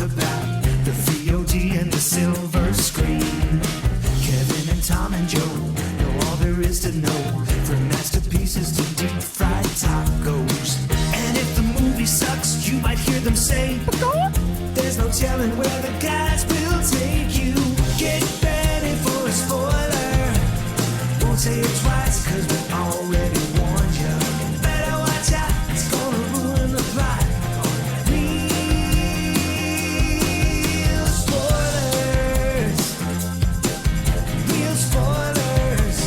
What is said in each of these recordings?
talk about the VOD and the silver screen. Kevin and Tom and Joe know all there is to know, from masterpieces to deep fried tacos. And if the movie sucks, you might hear them say, there's no telling where the guys will take you. Get ready for a spoiler. Won't say it twice, cause we already warned you. Better watch out, it's gonna ruin the plot. Real spoilers. Real spoilers.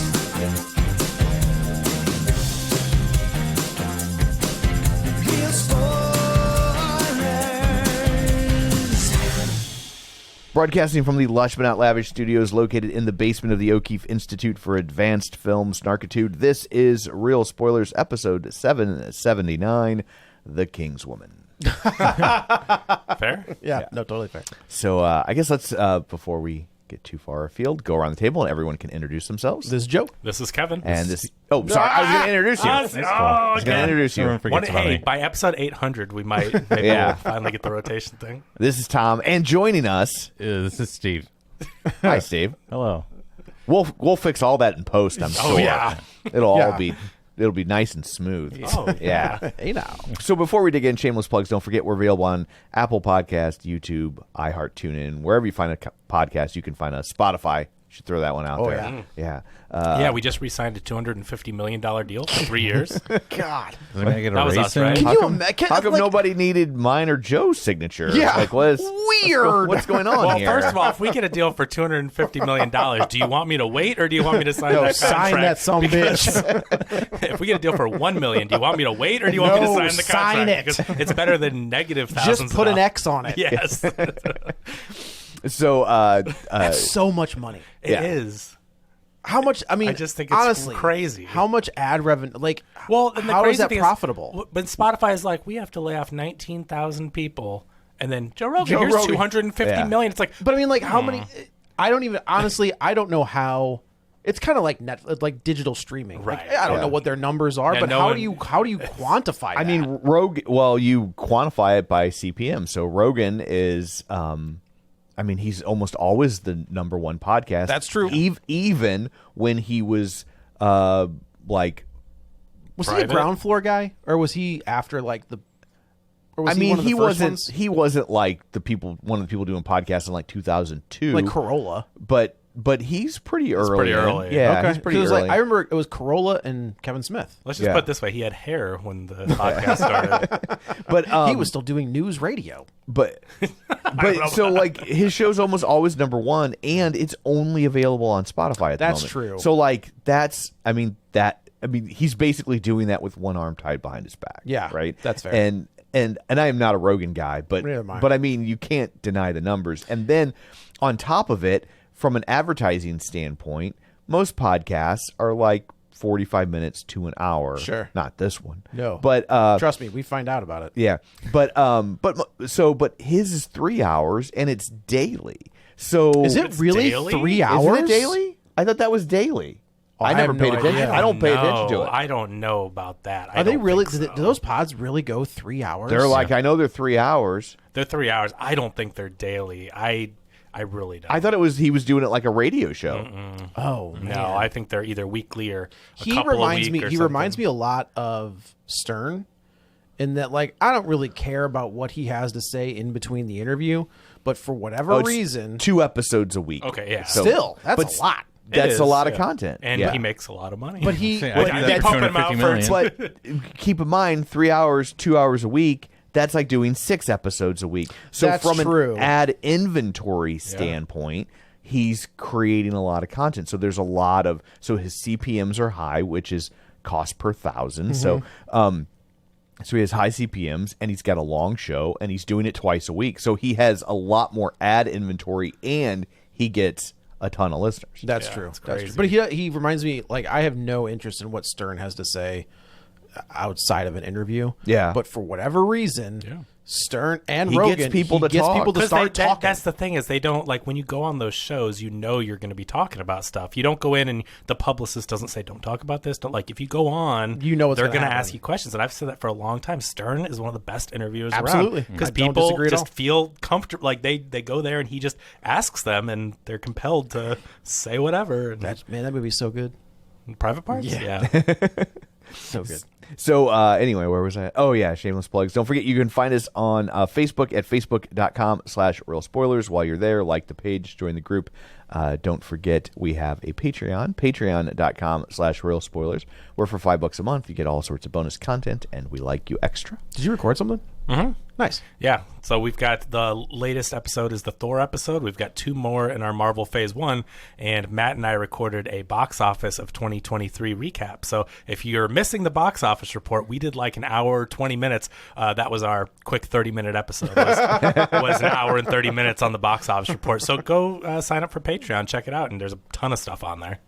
Real spoilers. Broadcasting from the lush but not lavish studios located in the basement of the O'Keefe Institute for Advanced Film Snarkitude, this is Real Spoilers, episode 779, The Kingswoman. Fair? Yeah, no, totally fair. So I guess let's, before we get too far afield, go around the table and everyone can introduce themselves. This is Joe. This is Kevin. And this... Oh, sorry, I was going to introduce you. I was going to introduce you. Hey, by episode 800, we might maybe we'll finally get the rotation thing. This is Tom, and joining us... This is Steve. Hi, Steve. Hello. We'll fix all that in post, I'm sure. Oh, yeah. It'll be nice and smooth. Oh, yeah. Hey now. So before we dig in, shameless plugs, don't forget we're available on Apple Podcast, YouTube, iHeart, TuneIn, wherever you find a podcast, you can find us. Spotify. Should throw that one out there. Yeah. Yeah, we just re-signed a $250 million deal for 3 years. God. Is it gonna get a That was us, racing? right? How come nobody needed mine or Joe's signature? Yeah. Like, weird. What's going on Well, here? first of all, if we get a deal for $250 million, do you want me to wait or do you want me to sign that contract? Sign that some bitch. If we get a deal for $1 million, do you want me to wait or do you want me to sign the sign contract? it. Because it's better than negative thousands. Just put an X on it. Yes. So, That's so much money. It is. How much? I mean, I just think it's honestly, crazy. How much ad revenue? Like, Well, and the how crazy is that thing profitable? But Spotify is like, we have to lay off 19,000 people. And then Joe Rogan, here's $250 million. It's like, But I mean, like, how many? I don't even honestly. I don't know how. It's kind of like like digital streaming. Right. Like, I don't know what their numbers are, Yeah, but no how one- do you quantify that? I mean, you quantify it by CPM. So Rogan is, he's almost always the number one podcast. That's true. Even when he was, was he a private? ground floor guy, or was he after like the? Or was I mean, one of the he first wasn't. ones? He wasn't like one of the people doing podcasts in like 2002, Like Corolla. But he's pretty early. pretty in. early. Yeah, Okay. he's pretty 'Cause, early. like, I remember it was Corolla and Kevin Smith. let's just Yeah. put it this way. He had hair when the podcast started. but He was still doing news radio. But so like his show's almost always number one, and it's only available on Spotify at the That's moment. true. So like he's basically doing that with one arm tied behind his back. Yeah, right. that's fair. And I am not a Rogan guy, but Neither am I. but I mean you can't deny the numbers. And then on top of it, from an advertising standpoint, most podcasts are like 45 minutes to an hour. Sure. Not this one. No. But Trust me, we find out about it. yeah, but his is 3 hours and it's daily. So Is it It's really daily? 3 hours? Isn't it daily? I thought that was daily. Oh, I I never have no paid attention. idea. I don't pay attention to it. I don't know about that. Are they really? Do those pods really go 3 hours? They're like, I know they're 3 hours. They're 3 hours. I don't think they're daily. I really don't. I thought he was doing it like a radio show. oh man. No, I think they're either weekly or a he couple reminds a me. week or He something. reminds me a lot of Stern, in that like I don't really care about what he has to say in between the interview, but for whatever It's reason, 2 episodes a week. Okay, yeah. So- still but that's a lot. That's is, a lot of yeah. content, And yeah. he makes a lot of money. But he, I do that they for pump him out 250 for million. But keep in mind, 3 hours, 2 hours a week. That's like doing 6 episodes a week. So That's from true. an ad inventory standpoint, he's creating a lot of content. So there's a lot of his CPMs are high, which is cost per thousand. Mm-hmm. So he has high CPMs and he's got a long show and he's doing it twice a week. So he has a lot more ad inventory and he gets a ton of listeners. That's Yeah, true. it's That's crazy. true. But he reminds me like I have no interest in what Stern has to say outside of an interview. Yeah. But for whatever reason, Stern and He Rogan. gets people to he gets talk. people to 'Cause start talking. That's the thing is they don't like when you go on those shows, you know you're going to be talking about stuff. You don't go in and the publicist doesn't say don't talk about this. Don't like if you go on, You know what's they're gonna going to happen. ask you questions. And I've said that for a long time. Stern is one of the best interviewers Absolutely. around because I don't people disagree at all. just feel comfortable. Like they go there and he just asks them and they're compelled to say whatever. And that movie's so good. private parts, yeah. So good. So anyway, where was I? Oh yeah, shameless plugs. Don't forget you can find us on Facebook at facebook.com/real spoilers. While you're there, like the page, join the group. Don't forget we have a Patreon, patreon.com/real spoilers, where for $5 a month you get all sorts of bonus content and we like you extra. Did you record something? Mm-hmm. Nice. Yeah, so we've got the latest episode is the Thor episode. We've got 2 more in our Marvel Phase 1, and Matt and I recorded a box office of 2023 recap. So if you're missing the box office report, we did like an hour, 20 minutes. That was our quick 30-minute episode. Was an hour and 30 minutes on the box office report. So go sign up for Patreon, check it out, and there's a ton of stuff on there.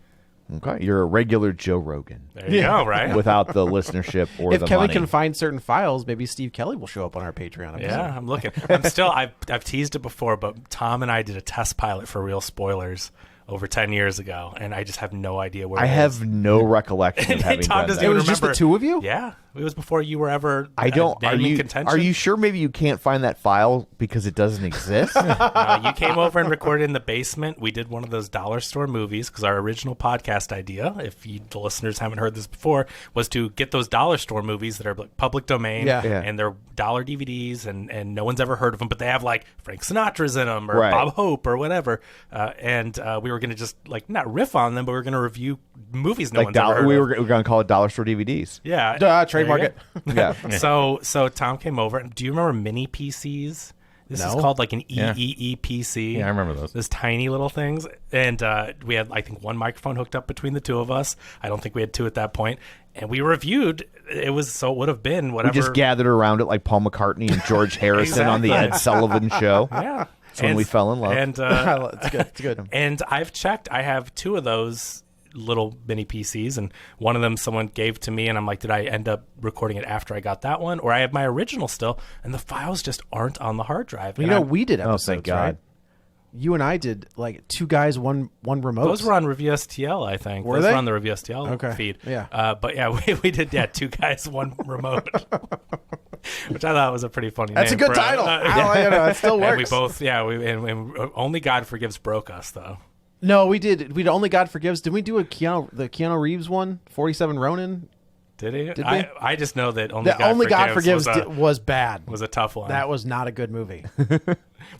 Okay, you're a regular Joe Rogan There you go, right? without the listenership or If the Kevin money. can find certain files, maybe Steve Kelley will show up on our Patreon episode. Yeah, I'm looking. I've teased it before, but Tom and I did a test pilot for Real Spoilers over 10 years ago, and I just have no idea where I it have is. no recollection of having Tom done doesn't that. It even was just the remember. two of you? Yeah, it was before you were ever. I don't. name in contention. Are you sure? Maybe you can't find that file because it doesn't exist. You came over and recorded in the basement. We did one of those dollar store movies because our original podcast idea, if the listeners haven't heard this before, was to get those dollar store movies that are like public domain Yeah. Yeah. and they're dollar DVDs and no one's ever heard of them, but they have like Frank Sinatra's in them or Right. Bob Hope or whatever. And we were going to just like not riff on them, but we were going to review movies no Like one's ever heard we of. were going to call it dollar store DVDs. Yeah. Trademark There you it. Yeah. So Tom came over. Do you remember mini PCs? This is No. called like an Yeah. EEE-PC. Yeah, I remember those. Those tiny little things. And we had, I think, 1 microphone hooked up between the two of us. I don't think we had 2 at that point. And we reviewed. It would have been whatever. We just gathered around it like Paul McCartney and George Harrison on the Ed Sullivan Show. Yeah. That's when we fell in love. And, It's good. It's good. and I've checked. I have 2 of those little mini PCs, and one of them someone gave to me, and I'm like, did I end up recording it after I got that one, or I have my original still, and the files just aren't on the hard drive. You And know, I'm- we did Oh, episodes, thank God. right? You and I did like 2 guys, one remote. those were on ReviewSTL, I think. Were those they? were on the ReviewSTL Okay. feed. Yeah. But yeah, we did 2 guys, 1 remote, which I thought was a pretty funny That's a name good for title. yeah. It still And we works. both, and Only God Forgives broke us, though. No, we did. We did Only God Forgives. Did we do the Keanu Reeves one? 47 Ronin. Did he? Did we? I just know that Only The God Only God Forgives Forgives was bad. was a tough one. That was not a good movie.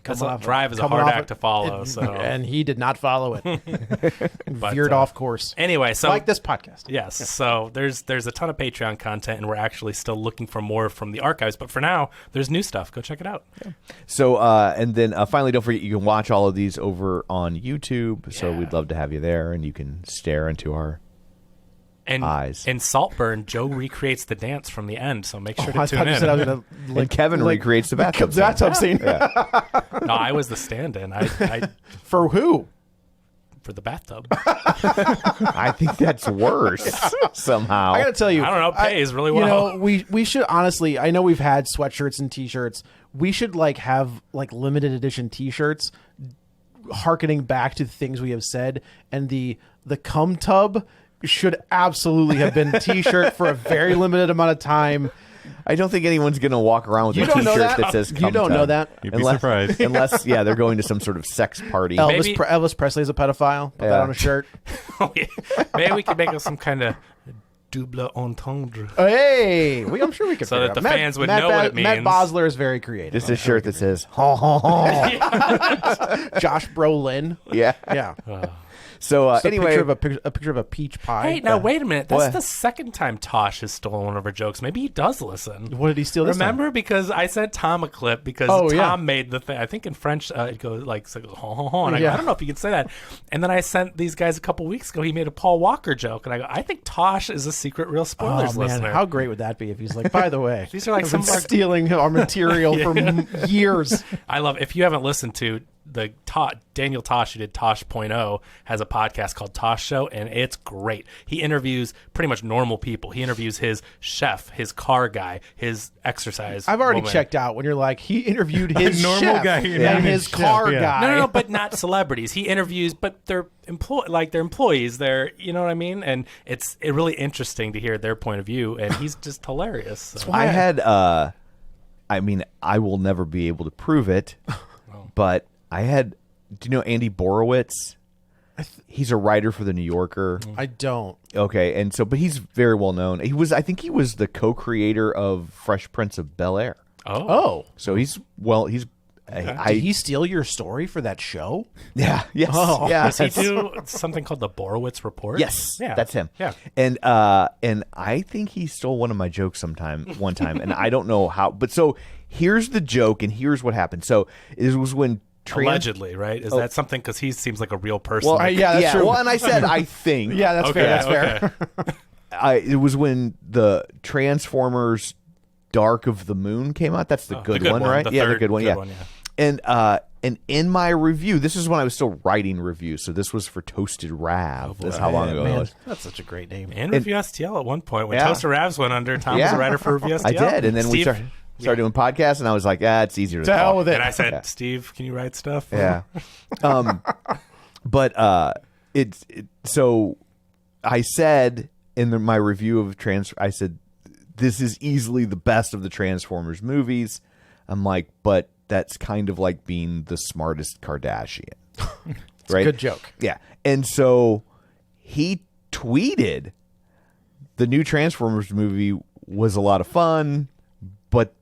Drive is a coming hard off act to follow. So and he did not follow it. Veered off course. anyway, so Like this podcast. Yes. So there's a ton of Patreon content, and we're actually still looking for more from the archives. But for now, there's new stuff. Go check it out. So, and then finally, don't forget you can watch all of these over on YouTube. So we'd love to have you there, and you can stare into our And eyes. in Saltburn, Joe recreates the dance from the end. So make sure I to tune thought you in. said I was gonna and Kevin recreates the bathtub. scene. bathtub scene. No, I was the stand-in. I For who? for the bathtub. I think that's worse somehow. I gotta tell you, I don't know, it pays really well. You know, we should honestly. I know we've had sweatshirts and T-shirts. We should like have like limited edition T-shirts, harkening back to the things we have said. And the cum tub should absolutely have been T-shirt for a very limited amount of time. I don't think anyone's going to walk around with You a don't know T-shirt that? that says You "Cum don't Tub." know that? You'd be surprised. Unless, they're going to some sort of sex party. Maybe- Elvis Presley's a pedophile. Put that Yeah. on a shirt. Oh, yeah. Maybe we could make up some kind of double entendre. Hey, I'm sure we could. So figure that it the out. fans would know what it Matt means. Bosler is very creative. Just a shirt that says "ho ho ho." Josh Brolin. Yeah. Yeah. So It's anyway, a picture of a peach pie. Hey, now wait a minute. That's What? the second time Tosh has stolen one of our jokes. Maybe he does listen. What did he steal this time? Remember, because I sent Tom a clip because Oh, Tom yeah. made the thing. I think in French it goes like ho ho ho, and I go, Yeah. I don't know if you can say that. And then I sent these guys a couple weeks ago. He made a Paul Walker joke, and I go, I think Tosh is a secret Real Spoilers Oh man, listener. how great would that be if he's like, by the way, These are like I've some been of our- stealing our material for years. I love. If you haven't listened to Daniel Tosh, who did Tosh.0, has a podcast called Tosh Show, and it's great. He interviews pretty much normal people. He interviews his chef, his car guy, his exercise. I've already woman. checked out when you're like, he interviewed his normal chef guy and his car guy. No, but not celebrities. He interviews, but they're employees. They're, you know what I mean? And it's really interesting to hear their point of view, and he's just hilarious. So. I had, I mean, I will never be able to prove it, but I had, do you know Andy Borowitz? He's a writer for The New Yorker. I don't. Okay, and so, but he's very well known. I think he was the co-creator of Fresh Prince of Bel-Air. Oh. So he's. Did he steal your story for that show? Yeah. Yes. Oh. Yeah. Does he do something called the Borowitz Report? Yes. Yeah. That's him. Yeah. And I think he stole one of my jokes one time, and I don't know how. But so here's the joke, and here's what happened. So it was when. Allegedly, right? Is that something? Because he seems like a real person. Well, yeah, that's true. Well, and I said I think. Yeah, that's fair. That's fair. It was when the Transformers Dark of the Moon came out. That's the good one, right? The The third good one. good Yeah. one, yeah. And in my review, this is when I was still writing reviews, so this was for Toasted Rav. That's how long ago it was. That's such a great name. And ReviewSTL at one point. When Yeah. Toaster Ravs went under, Tom was a writer for ReviewSTL. I did, and then we Steve, started doing podcasts, and I was like, it's easier to To hell talk. with it. And I said, Steve, can you write stuff? Yeah. But so I said in my review of I said, this is easily the best of the Transformers movies. I'm like, but that's kind of like being the smartest Kardashian. Right? Good joke. Yeah. And so he tweeted the new Transformers movie was a lot of fun, but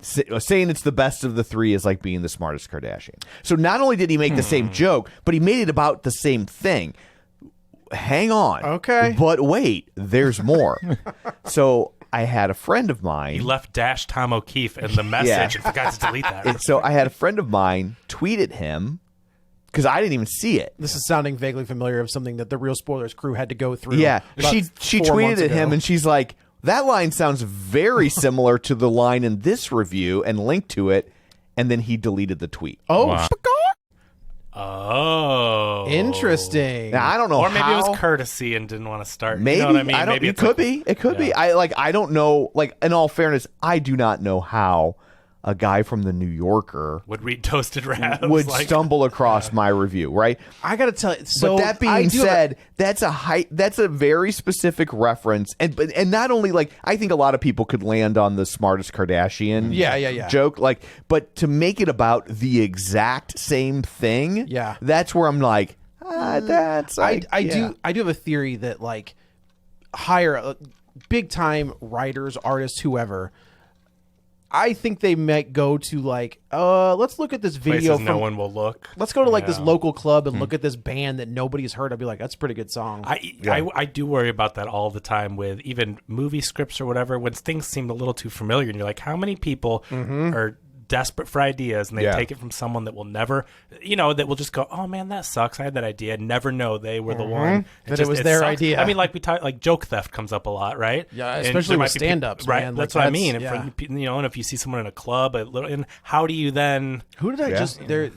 saying it's the best of the three is like being the smartest Kardashian. So not only did he make the same joke, but he made it about the same thing. Hang on. Okay. But wait, there's more. So I had a friend of mine. He left dash Tom O'Keefe in the message Yeah. and forgot to delete that. And so I had a friend of mine tweet at him because I didn't even see it. This is sounding vaguely familiar of something that the Real Spoilers crew had to go through. Yeah, about she 4 tweeted months at him ago. and she's like, that line sounds very similar to the line in this review, and linked to it, and then he deleted the tweet. Oh, Oh. interesting. Now, I don't know Or maybe how. it was courtesy and didn't want to start. Maybe, You know what I mean? don't. Maybe It it's could like- be. It could be. I don't know. Like, in all fairness, I do not know how a guy from the New Yorker Would read Toasted Ravs. would like, stumble across my review, right? I got to tell you. So But that I being do have a- said, that's a very specific reference, and not only like I think a lot of people could land on the smartest Kardashian, Yeah. joke, like, but to make it about the exact same thing, Yeah. that's where I'm like, that's like, I do have a theory that like hire big time writers, artists, whoever. I think they might go to like, let's look at this video. places no one will look. Let's go to like this Yeah. local club and look at this band that nobody's heard. I'd be like, that's a pretty good song. I do worry about that all the time with even movie scripts or whatever. When things seem a little too familiar, and you're like, how many people are desperate for ideas and they take it from someone that will never, that will just go, oh man, that sucks. I had that idea. Never know they were the one That it was their sucks. idea. I mean, like we talk, like joke theft comes up a lot, right? Yeah, And especially there with might be peop- stand-ups, right? man. That's Like, what I mean. And, that's- and if you see someone in a club, and how do you then? Who did I just there?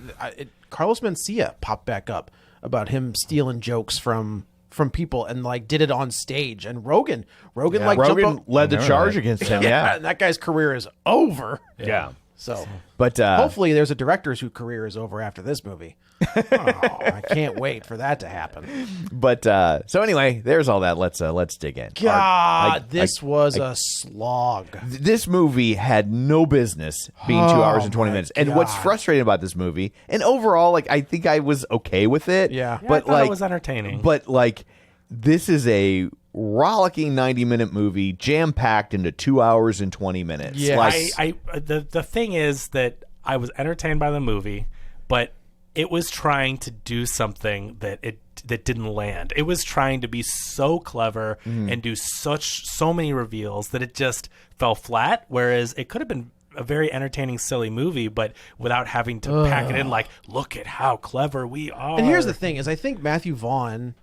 Carlos Mencia popped back up about him stealing jokes from people and like did it on stage. And Rogan like jumped Rogan up, led the charge against him. Yeah, and that guy's career is over. yeah. So But hopefully there's a director whose career is over after this movie. I can't wait for that to happen. But so anyway, there's all that. Let's dig in. God, this was a slog. This movie had no business being 2 hours and 20 minutes. And what's God. frustrating about this movie, and overall, like, I think I was okay with it. Yeah. Yeah, but I thought like it was entertaining. But like, this is a rollicking 90-minute movie jam packed into 2 hours and 20 minutes. Yeah. Like, The thing is that I was entertained by the movie, but it was trying to do something that didn't land. It was trying to be so clever and do so many reveals that it just fell flat. Whereas it could have been a very entertaining, silly movie, but without having to pack it in like, look at how clever we are. And here's the thing: is I think Matthew Vaughn,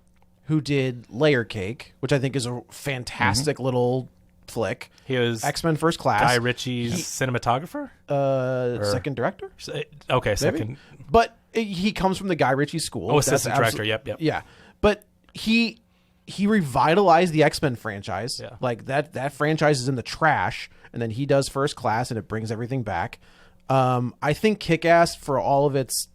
who did Layer Cake, which I think is a fantastic little flick. He was X-Men First Class. Guy Ritchie's cinematographer. Second director. Okay, second. Maybe? But he comes from the Guy Ritchie school. Oh, assistant director. Yep. Yeah, but he revitalized the X-Men franchise. Yeah. Like that franchise is in the trash, and then he does First Class, and it brings everything back. I think Kick-Ass, for all of its,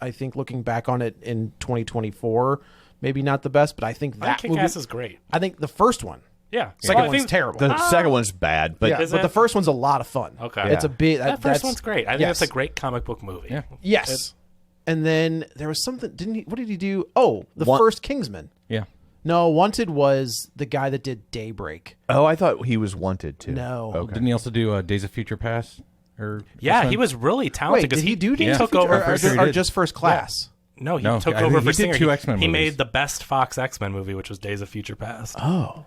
I think looking back on it in 2024, maybe not the best, but I think that Kick-Ass is great. I think the first one. Yeah. Second Well, I one's think- terrible. The second one's bad, but Yeah, but the first one's a lot of fun. Okay. It's a big. That first one's great. I think yes. it's a great comic book movie. Yeah. Yes. And then there was something. Didn't he? What did he do? Oh, the One- first Kingsman. Yeah. No, Wanted was the guy that did Daybreak. oh, I thought he was wanted too. No. Okay. Didn't he also do Days of Future Past? Or Yeah, X-Men? he was really talented. Wait, 'cause did he do? He Days of took Future- over or, for I'm sure he or did. just First Class? No, he No, took I over think for he did Singer. two X-Men He movies. made the best Fox X-Men movie, which was Days of Future Past. Oh,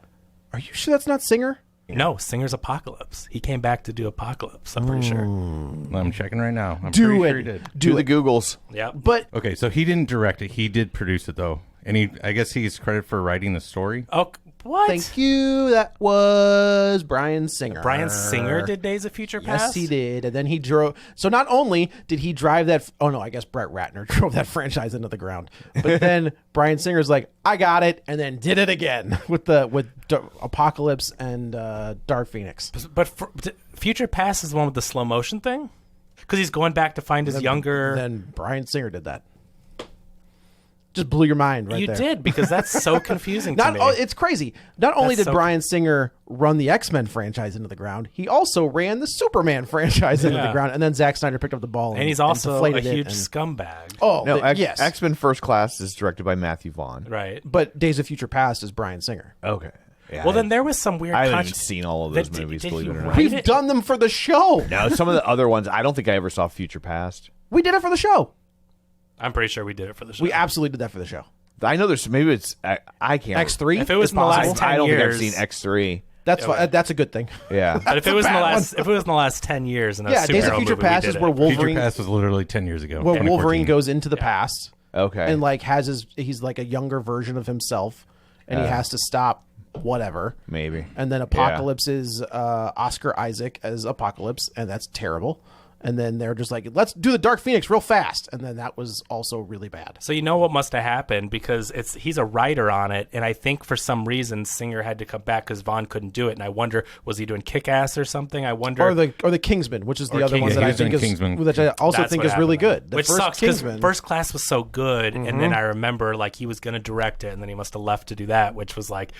are you sure that's not Singer? No, Singer's Apocalypse. He came back to do Apocalypse, I'm pretty sure. I'm checking right now. I'm Do pretty it. sure he did. Do the Googles. Yeah. But Okay, so he didn't direct it. He did produce it though, and I guess he's credited for writing the story. Oh, what? thank you. That was Bryan Singer. Bryan Singer did Days of Future Past? Yes, he did. And then he drove. So not only did he drive that. Oh no, I guess Brett Ratner drove that franchise into the ground. But then Bryan Singer's like, I got it, and then did it again with Apocalypse and Dark Phoenix. But Future Past is the one with the slow motion thing? Because he's going back to find his younger... Then Bryan Singer did that. Just blew your mind right you there. did, because that's so confusing to Not me. it's crazy. Not only That's did so- Bryan Singer run the X-Men franchise into the ground, he also ran the Superman franchise into the Yeah. ground, and then Zack Snyder picked up the ball and he's also a deflated it huge and- scumbag. Oh, No, yes. X-Men First Class is directed by Matthew Vaughn. Right. But Days of Future Past is Bryan Singer. Okay. Yeah, Well, then there was some weird... I haven't even seen all of those movies, did believe he it or not. write We've it? done them for the show. No, some of the other ones, I don't think I ever saw Future Past. We did it for the show. I'm pretty sure we did it for the show. We absolutely did that for the show. I know there's maybe it's I can't. X3. If it was in the last 10 I don't think I've years- seen X3. That's that's a good thing. Yeah. But if it was in the bad last, if it was in the last 10 years in a Yeah, Days of superhero Future movie, we Past did is it. where Future Wolverine, Past was literally 10 years ago. where 2014. Wolverine goes into the past Okay. and like he's like a younger version of himself, and he has to stop whatever. Maybe. And then Apocalypse is Oscar Isaac as Apocalypse, and that's terrible. And then they're just like, let's do the Dark Phoenix real fast. And then that was also really bad. So you know what must have happened, because he's a writer on it, and I think for some reason Singer had to come back because Vaughn couldn't do it, and I wonder, was he doing Kick-Ass or something? I wonder. Or the Kingsman, which is the Or other one Kingsman. that He I was think doing is Kingsman. which I also That's think what is really happened good. then. Which first sucks because Kingsman, First Class was so good, and Mm-hmm. then I remember like he was going to direct it, and then he must have left to do that, which was like,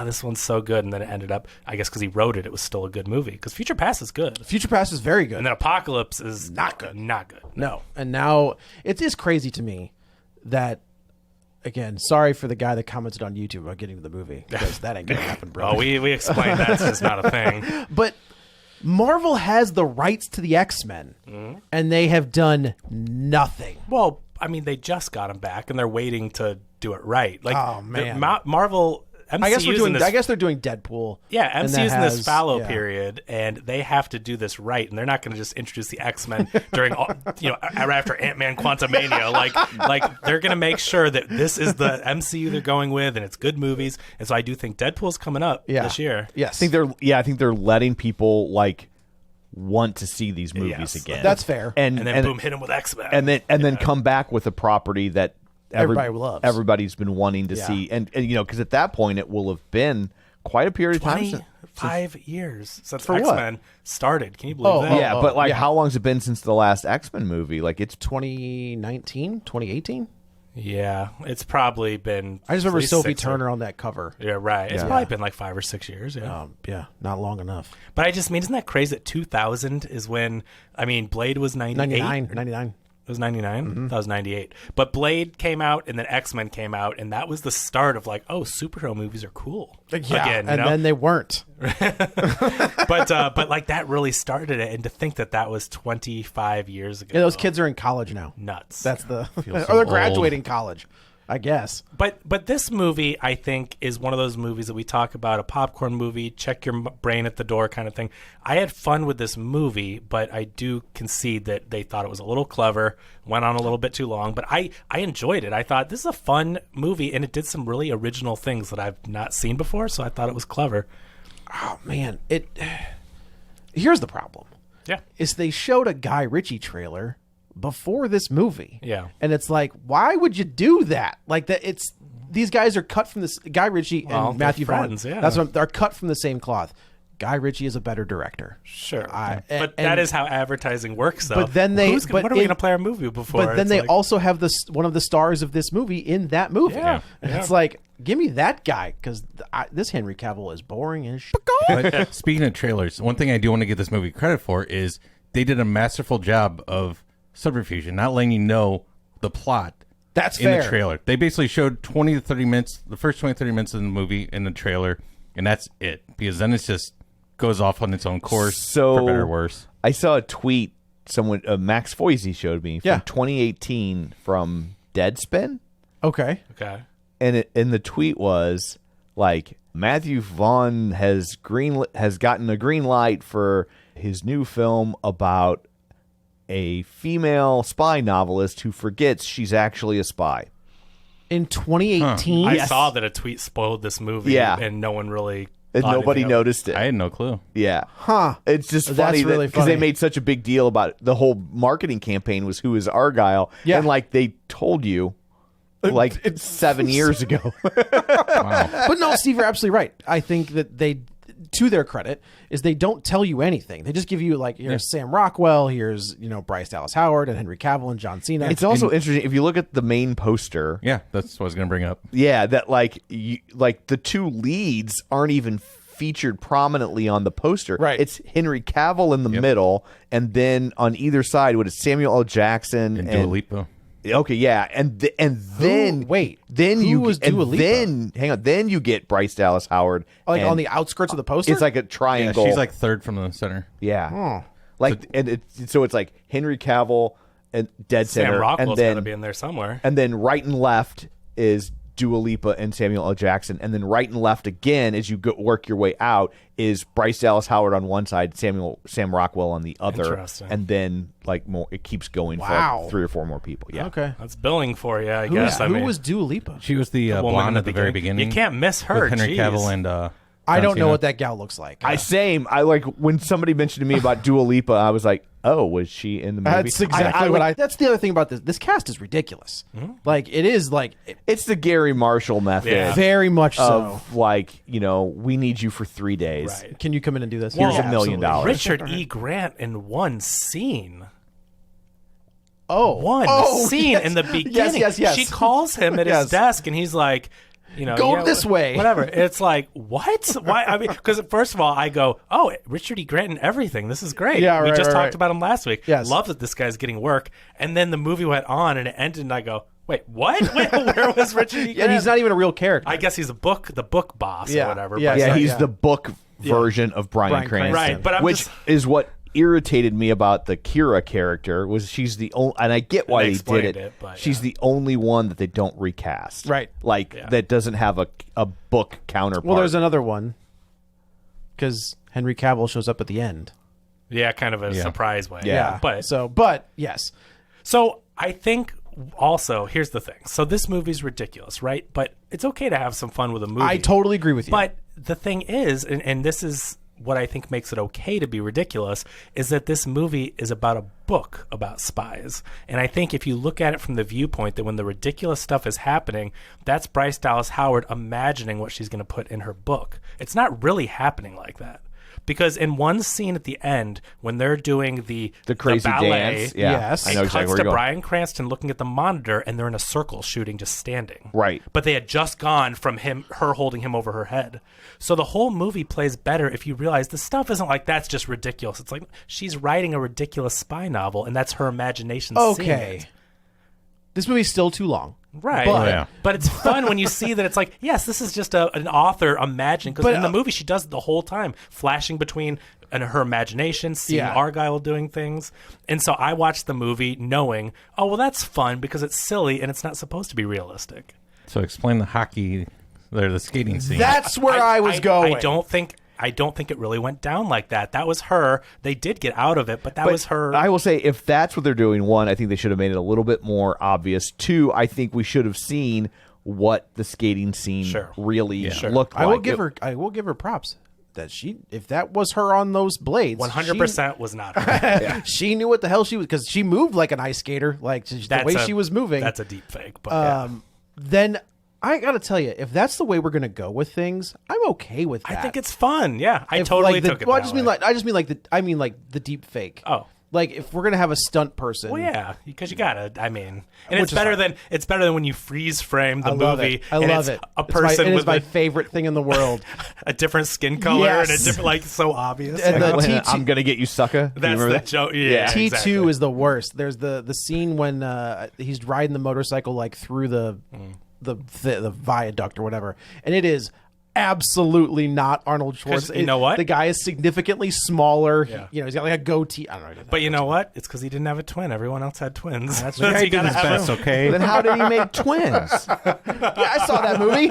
this one's so good, and then it ended up, I guess because he wrote it, it was still a good movie. Because Future Past is good, Future Past is very good. and then Apocalypse is Not good. Not good. No, and now it is crazy to me that. Again, sorry for the guy that commented on YouTube about getting to the movie, because that ain't gonna happen, bro. Oh, we explained that's just not a thing. But Marvel has the rights to the X-Men, and they have done nothing. Well, I mean, they just got him back, and they're waiting to do it right. Like, Oh, man. Marvel. MCU's I guess we're in doing. this, I guess they're doing Deadpool. Yeah, and MCU's that in this has- fallow yeah. period, and they have to do this right, and they're not going to just introduce the X-Men during, after Ant-Man Quantumania. Like they're going to make sure that this is the MCU they're going with, and it's good movies. And so I do think Deadpool's coming up this year. Yes, I think they're letting people like want to see these movies Yes. again. That's fair. And then boom, hit them with X-Men. and then come back with a property that Everybody loves. Everybody's been wanting to see, and because at that point it will have been quite a period of time. 25 years since For what? X-Men started. Can you believe that? Yeah, but like, yeah. how long's it been since the last X-Men movie? Like, it's 2019, 2018. Yeah, it's probably been. I just at remember least Sophie 6 or- Turner on that cover. Yeah, right. It's Yeah. probably been like 5 or 6 years. Yeah. Yeah, not long enough. But I just mean, isn't that crazy that 2000 is when, I mean, Blade was 98? 99. It was 99? Mm-hmm. That was 98. But Blade came out, and then X-Men came out, and that was the start of like, oh, superhero movies are cool. Yeah, Again, and then they weren't. but like that really started it, and to think that was 25 years ago. Yeah, those kids are in college now. Nuts. That's the Feel or so they're graduating college, I guess. But this movie, I think, is one of those movies that we talk about, a popcorn movie, check your brain at the door kind of thing. I had fun with this movie, but I do concede that they thought it was a little clever, went on a little bit too long, but I enjoyed it. I thought this is a fun movie, and it did some really original things that I've not seen before, so I thought it was clever. Oh man, here's the problem. Yeah. Is they showed a Guy Ritchie trailer before this movie. Yeah. And it's like, why would you do that? Like that these guys are cut from this Guy Ritchie Well, and they're Matthew Vaughn. friends, yeah. That's what they're cut from the same cloth. Guy Ritchie is a better director. Sure. and that is how advertising works, though. But then they- what are we but going to play our movie before? But then It's they like- also have one of the stars of this movie in that movie. Yeah. And Yeah. it's like, give me that guy, because this Henry Cavill is boring as shit. But speaking of trailers, one thing I do want to give this movie credit for is they did a masterful job of subterfuge, not letting you know the plot. That's in fair. the trailer. They basically showed 20 to 30 minutes, the first 20 30 minutes of the movie in the trailer, and that's it. Because then it's just goes off on its own course, So for better or worse. I saw a tweet someone Max Foisey showed me from Yeah. 2018 from Deadspin, Okay. Okay. and the tweet was like Matthew Vaughn has gotten a green light for his new film about a female spy novelist who forgets she's actually a spy. In 2018, I saw that a tweet spoiled this movie, Yeah. and no one really. And thought nobody anything of it. noticed it. I had no clue. Yeah. Huh. It's just That's funny really because they funny. made such a big deal about the whole marketing campaign was who is Argyle. Yeah. And like they told you like 7 years ago. But no, Steve, you're absolutely right. I think that they, to their credit, is they don't tell you anything. They just give you like, here's Sam Rockwell, here's Bryce Dallas Howard and Henry Cavill and John Cena. It's also interesting if you look at the main poster. Yeah, that's what I was going to bring up. Yeah, that like the two leads aren't even featured prominently on the poster. Right. It's Henry Cavill in the middle, and then on either side, what is Samuel L. Jackson And Dua Lipa. Okay, yeah, and then who was Dua Lipa? Then you get Bryce Dallas Howard, like and on the outskirts of the poster. it's like a Yeah, triangle. she's like third from the center. yeah, like so it's like Henry Cavill and dead Sam center, Rockwell's and got to then be in there somewhere. and then right and left is Dua Lipa and Samuel L. Jackson, and then right and left again as you work your way out is Bryce Dallas Howard on one side, Sam Rockwell on the other, Interesting. and then like more. It keeps going for Wow. like 3 or 4 more people. Yeah, Okay. That's billing for you, I Who, guess. I who mean, was Dua Lipa? She was the woman blonde in at the very beginning. You can't miss her. With Henry Jeez. Cavill and I John don't know Cena. what that gal looks like. I like when somebody mentioned to me about Dua Lipa, I was like, oh, was she in the movie? That's exactly what I. That's the other thing about this. This cast is ridiculous. Like it is like It's the Gary Marshall method Yeah. very much so. of like, we need you for 3 days. Right. Can you come in and do this? Here's Yeah, $1 million. absolutely. Richard E. Grant in one scene. Oh, Scene yes. in the beginning. Yes. She calls him at Yes. his desk, and he's like, Go yeah, this way. Whatever. It's like, what? Why? I mean, because first of all, I go, oh, Richard E. Grant and everything. This is great. Yeah, we right, just right, talked right. about him last week. Yes. Love that this guy's getting work. And then the movie went on, and it ended, and I go, wait, what? Wait, where was Richard E. Grant? And he's not even a real character. I guess he's the book boss Yeah. or whatever. Yeah, but Yeah, it's like- he's the book version of Bryan Bryan Cranston. Cranston. Right, but I'm which just- is what irritated me about the Kira character was she's the only, and I get why They they did explained it. it, but, she's yeah. the only one that they don't recast. Right. Like Yeah. that doesn't have a book counterpart. well, there's another one because Henry Cavill shows up at the end. Yeah, kind of a surprise way. Yeah. But yes, so I think also here's the thing. So this movie's ridiculous, right? But it's okay to have some fun with a movie. I totally agree with you. But the thing is, and this is what I think makes it okay to be ridiculous, is that this movie is about a book about spies. And I think if you look at it from the viewpoint that when the ridiculous stuff is happening, that's Bryce Dallas Howard imagining what she's going to put in her book. It's not really happening like that. Because in one scene at the end, when they're doing the crazy ballet, dance. Yeah, Yes. I know it exactly cuts where to you're going. Bryan Cranston looking at the monitor, and they're in a circle shooting, just standing. Right. But they had just gone from her holding him over her head. So the whole movie plays better if you realize the stuff isn't like that's just ridiculous. It's like she's writing a ridiculous spy novel, and that's her imagination. seeing okay. it. This movie's still too long. Right. But- Yeah. But it's fun when you see that it's like, yes, this is just an author imagining. Because But, in the movie, she does it the whole time, flashing between her imagination, seeing Yeah. Argyle doing things. And so I watched the movie knowing, oh, well, that's fun because it's silly and it's not supposed to be realistic. So explain the hockey, or the skating scene. That's where I was going. I don't think it really went down like that. That was her. They did get out of it, but that was her. I will say, if that's what they're doing, one, I think they should have made it a little bit more obvious. Two, I think we should have seen what the skating scene Sure. really Sure. looked like. I will give her props. if that was her on those blades, 100% was not her. she knew what the hell she was, because she moved like an ice skater, like the way she was moving. That's a deep fake. But Then I gotta tell you, if that's the way we're gonna go with things, I'm okay with that. I think it's fun. Yeah, I If, totally like, took it. Well, that way. I mean like the deep fake. Oh. Like if we're gonna have a stunt person, Well, yeah, because you gotta. I mean, and Which it's is better fine. than when you freeze frame the I love movie. it. I and love it's it. A person it is with my favorite thing in the world. a different skin color and a Yes. different, like, so obvious. And Like, the T2 I'm gonna get you, sucker. that's the joke. Yeah, T2 exactly. is the worst. There's the scene when he's riding the motorcycle like through the viaduct or whatever, and it is absolutely not Arnold 'Cause Schwarzenegger. you know what? The guy is significantly smaller. Yeah. He's got like a goatee. I don't know. But you know what? It's because he didn't have a twin. Everyone else had twins. That's So right. you gotta He did his have That's them. okay. Then how did he make twins? Yeah, I saw that movie.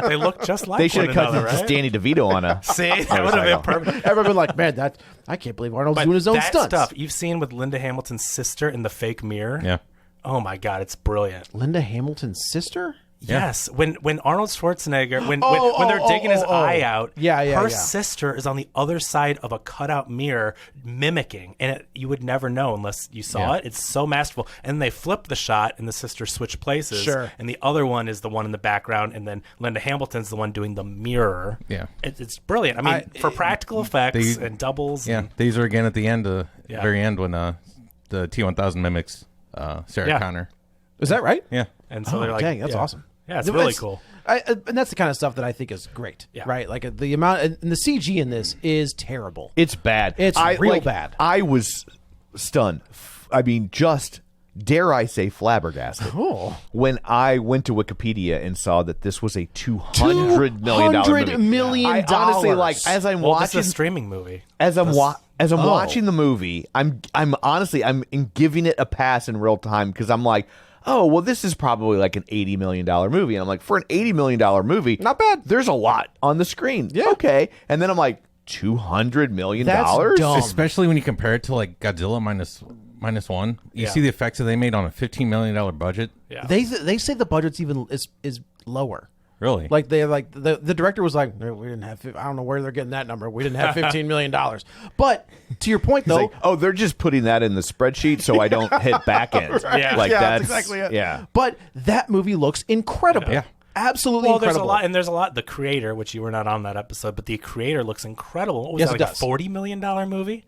They look just like They should one have cut another, just right? Danny DeVito on a. See, that would have been perfect. Everyone been like, man, I can't believe Arnold's But doing his own that stunts. stuff you've seen with Linda Hamilton's sister in the fake mirror. Yeah. Oh my God, it's brilliant. Linda Hamilton's sister. Yes, when Arnold Schwarzenegger when they're digging his eye out, Yeah, her yeah. sister is on the other side of a cutout mirror mimicking, and you would never know unless you saw Yeah. it. It's so masterful. And they flip the shot, and the sister switch places. Sure. And the other one is the one in the background, and then Linda Hamilton's the one doing the mirror. Yeah. It's brilliant. I mean, for practical effects and doubles. Yeah, and, these are again at the end, Yeah. very end when the T1000 mimics Sarah Yeah. Connor. Is that right? Yeah. and so they're like, dang, that's yeah. awesome. Yeah, it's really cool. And that's the kind of stuff that I think is great. Yeah. Right? Like the amount and the CG in this is terrible. It's bad. It's real bad. I was stunned. I mean, just dare I say flabbergasted. Oh. When I went to Wikipedia and saw that this was a $200 million $200 movie. million. I honestly, like, as I'm Well, this is watching a streaming movie. as I'm Oh. watching the movie, I'm honestly giving it a pass in real time, because I'm like, oh, well, this is probably like an $80 million movie. And I'm like, for an $80 million movie, Not bad. There's a lot on the screen. Yeah. Okay. And then I'm like, $200 million? That's dumb. Especially when you compare it to like Godzilla minus one. You Yeah. see the effects that they made on a $15 million budget. Yeah. They say the budget's even is lower. Really? Like they like the director was like, we didn't have. I don't know where they're getting that number. We didn't have $15 million. But to your point, though, Like, oh, they're just putting that in the spreadsheet so I don't hit back end. Yeah. Like yeah, that's exactly it. Yeah. But that movie looks incredible. Yeah. Absolutely Well, incredible. there's a lot. The creator, which you were not on that episode, but the creator looks incredible. What was Yes, that, it like does. a $40 million movie?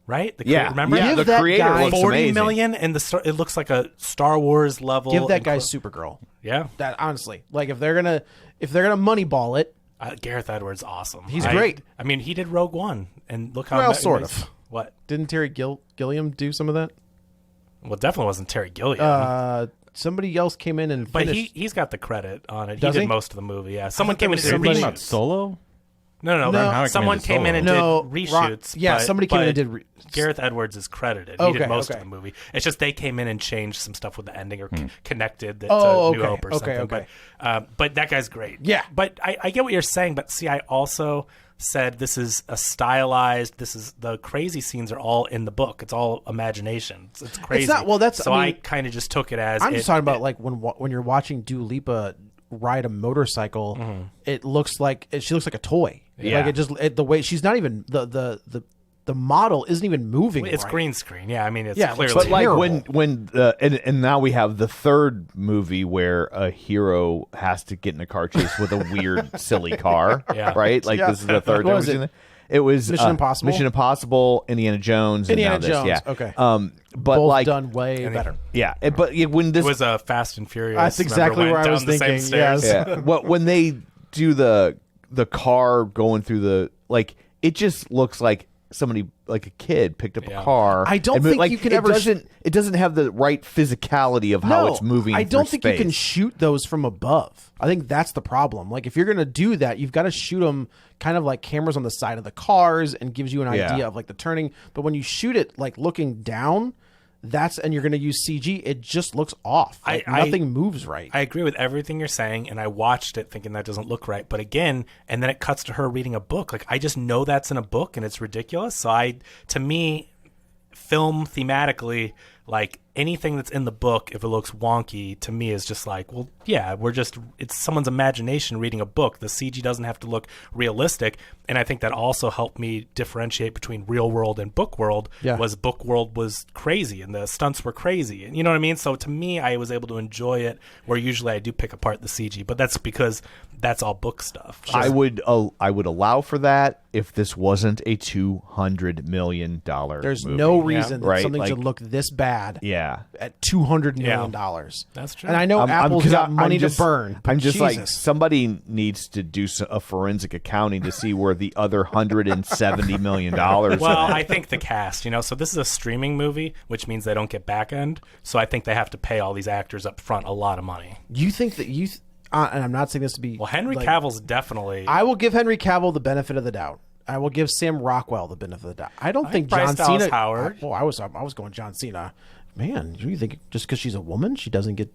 Right? The Yeah. remember? Yeah, Give the that creator guy looks 40 amazing. million, and it looks like a Star Wars level. Give that guy Supergirl. Yeah. That honestly, like if they're gonna moneyball it, Gareth Edwards, awesome. He's great. I mean, he did Rogue One, and look how Well, sort of. What? didn't Terry Gilliam do some of that? Well, it definitely wasn't Terry Gilliam. Somebody else came in and but finished. he's got the credit on it. Does he did he? most of the movie. Yeah. Someone thought came there in was and did Are you talking reshoots. about Solo? No. Howard Someone did came in and Solo. did No, reshoots. yeah, somebody came in and but did Gareth Edwards is credited. He Okay, did most okay. of the movie. It's just they came in and changed some stuff with the ending or connected it Oh, to New okay, Hope or okay, something. okay. But that guy's great. Yeah. But I get what you're saying. But see, I also said this is a stylized. The crazy scenes are all in the book. It's all imagination. It's crazy. not- well, that's- so I I mean, kind of just took it as I'm just talking about like when you're watching Dua Lipa ride a motorcycle, it looks like she looks like a toy. Yeah. Like the way she's not even the model isn't even moving. It's right. green screen. Yeah, I mean it's Yeah, it looks clearly But like terrible. when and now we have the third movie where a hero has to get in a car chase with a weird silly car, Yeah. right? Like Yeah. this is the third. What time was we've it? seen It was Mission Impossible? Mission Impossible, Indiana Jones, and Indiana now this. Jones, Yeah. okay. But Both like done way better. yeah, but when this it was a Fast and Furious. That's remember, exactly went where I was down the same thinking, stairs. yes. yeah. When they do the car going through the like, it just looks like somebody like a kid picked up Yeah. a car. I don't and moved- think like, you can it ever doesn't. It doesn't have the right physicality of how it's moving. I don't through think you can space. shoot those from above. I think that's the problem. Like if you're gonna do that, you've got to shoot them kind of like cameras on the side of the cars and gives you an Yeah. idea of like the turning. But when you shoot it like looking down, and you're gonna use CG, it just looks off. Like, nothing moves right. I agree with everything you're saying, and I watched it thinking that doesn't look right. But again, and then it cuts to her reading a book. Like I just know that's in a book, and it's ridiculous. So to me, film thematically, like anything that's in the book, if it looks wonky, to me is just like, well, yeah, it's someone's imagination reading a book. The CG doesn't have to look realistic. And I think that also helped me differentiate between real world and book world. Was book world was crazy and the stunts were crazy. And you know what I mean? So to me, I was able to enjoy it, where usually I do pick apart the CG, but that's because that's all book stuff. I would allow for that if this wasn't a $200 million There's movie. no reason that Right, something like- should look this bad Yeah. at $200 million. That's true. And I know Apple's 'cause got money just- to burn. But I'm just like, Jesus. somebody needs to do a forensic accounting to see where the other $170 million Well, I think the cast, so this is a streaming movie, which means they don't get back end. So I think they have to pay all these actors up front a lot of money. You think that and I'm not saying this to be... Well, Henry like, Cavill's definitely... I will give Henry Cavill the benefit of the doubt. I will give Sam Rockwell the benefit of the doubt. I don't think Bryce John Dallas Cena... Howard. I was going John Cena. Man, do you think just because she's a woman, she doesn't get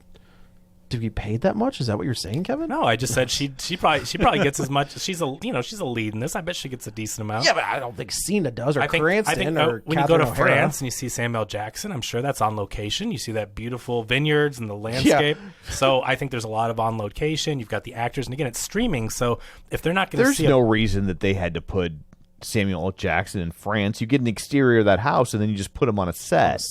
to be paid that much? Is that what you're saying, Kevin? No, I just said she probably gets as much. She's a lead in this. I bet she gets a decent amount. Yeah, but I don't think Cena does, or I think Cranston, or when you go to Catherine O'Hara. France and you see Samuel Jackson, I'm sure that's on location. You see that beautiful vineyards and the landscape. So I think there's a lot of on location. You've got the actors, and again, it's streaming. So if they're not going to There's see no reason that they had to put Samuel L. Jackson in France. You get an exterior of that house, and then you just put him on a set.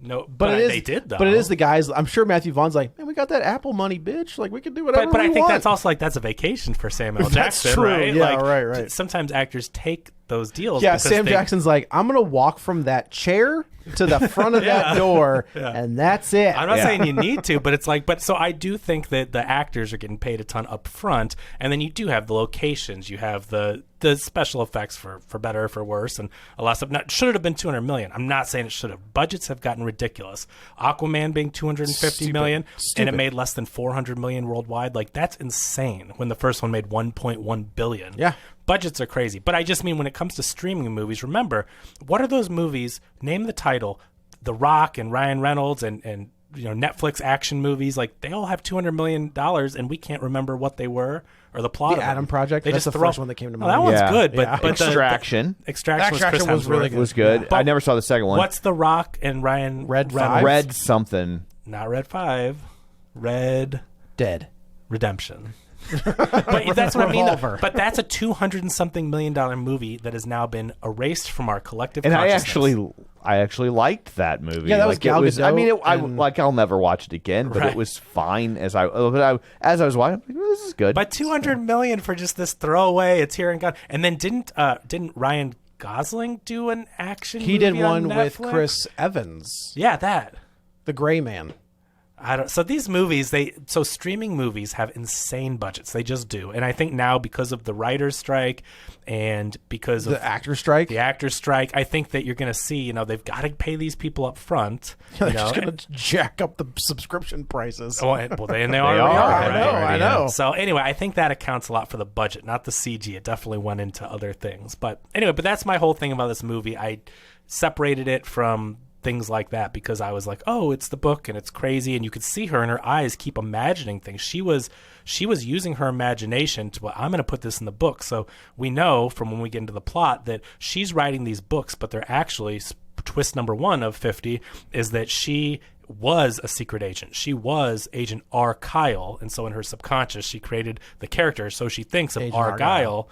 no, But it is, they did though. But it is the guys. I'm sure Matthew Vaughn's like, man, we got that Apple money, bitch. Like we can do whatever. But I we think want. that's also that's a vacation for Samuel That's Jackson, true. right? Yeah, like, right. Sometimes actors take those deals. Yeah, because Sam Jackson's like, I'm gonna walk from that chair to the front of that door, and that's it. I'm not saying you need to, but it's like, so I do think that the actors are getting paid a ton up front, and then you do have the locations, you have the special effects for better or for worse, and a lot of stuff. Now, should it have been $200 million? I'm not saying it should have. Budgets have gotten ridiculous. Aquaman being $250 million, and it made less than $400 million worldwide. Like, that's insane. When the first one made $1.1 billion. Yeah. Budgets are crazy. But I just mean when it comes to streaming movies, remember, what are those movies? Name the title. The Rock and Ryan Reynolds and Netflix action movies, like they all have $200 million, and we can't remember what they were or the plot. The of Adam them. Project. They That's just the throw- first one that came to Well, mind. that one's Yeah. good, but, Yeah. but Extraction. Extraction was really good. Was good. Yeah. I never saw the second one. What's The Rock and Ryan Red Reynolds? Five? Red something. Not Red 5. Red Dead. Redemption. But that's what I mean. Revolver. But that's a $200-something million movie that has now been erased from our collective And consciousness. I actually liked that movie. Yeah, that was Gal Gadot I mean, and- I'll never watch it again, but Right. it was fine as I was watching. I'm like, this is good. But $200 million for just this throwaway, it's here and gone. And then didn't Ryan Gosling do an action? He did movie on one with Netflix? Chris Evans, Yeah, that. the Gray Man. So these movies, streaming movies have insane budgets. They just do. And I think now because of the writer's strike and because of The actor strike. the actor's strike, I think that you're going to see, they've got to pay these people up front. They're just gonna jack up the subscription prices. They already are. I know. So anyway, I think that accounts a lot for the budget, not the CG. It definitely went into other things. But anyway, that's my whole thing about this movie. I separated it from things like that because I was like, oh, it's the book and it's crazy, and you could see her in her eyes keep imagining things. She was using her imagination to, well, I'm going to put this in the book. So we know from when we get into the plot that she's writing these books, but they're actually, twist number 1 of 50 is that she was a secret agent. She was Agent ARGYLLE, and so in her subconscious she created the character, so she thinks of Agent ARGYLLE,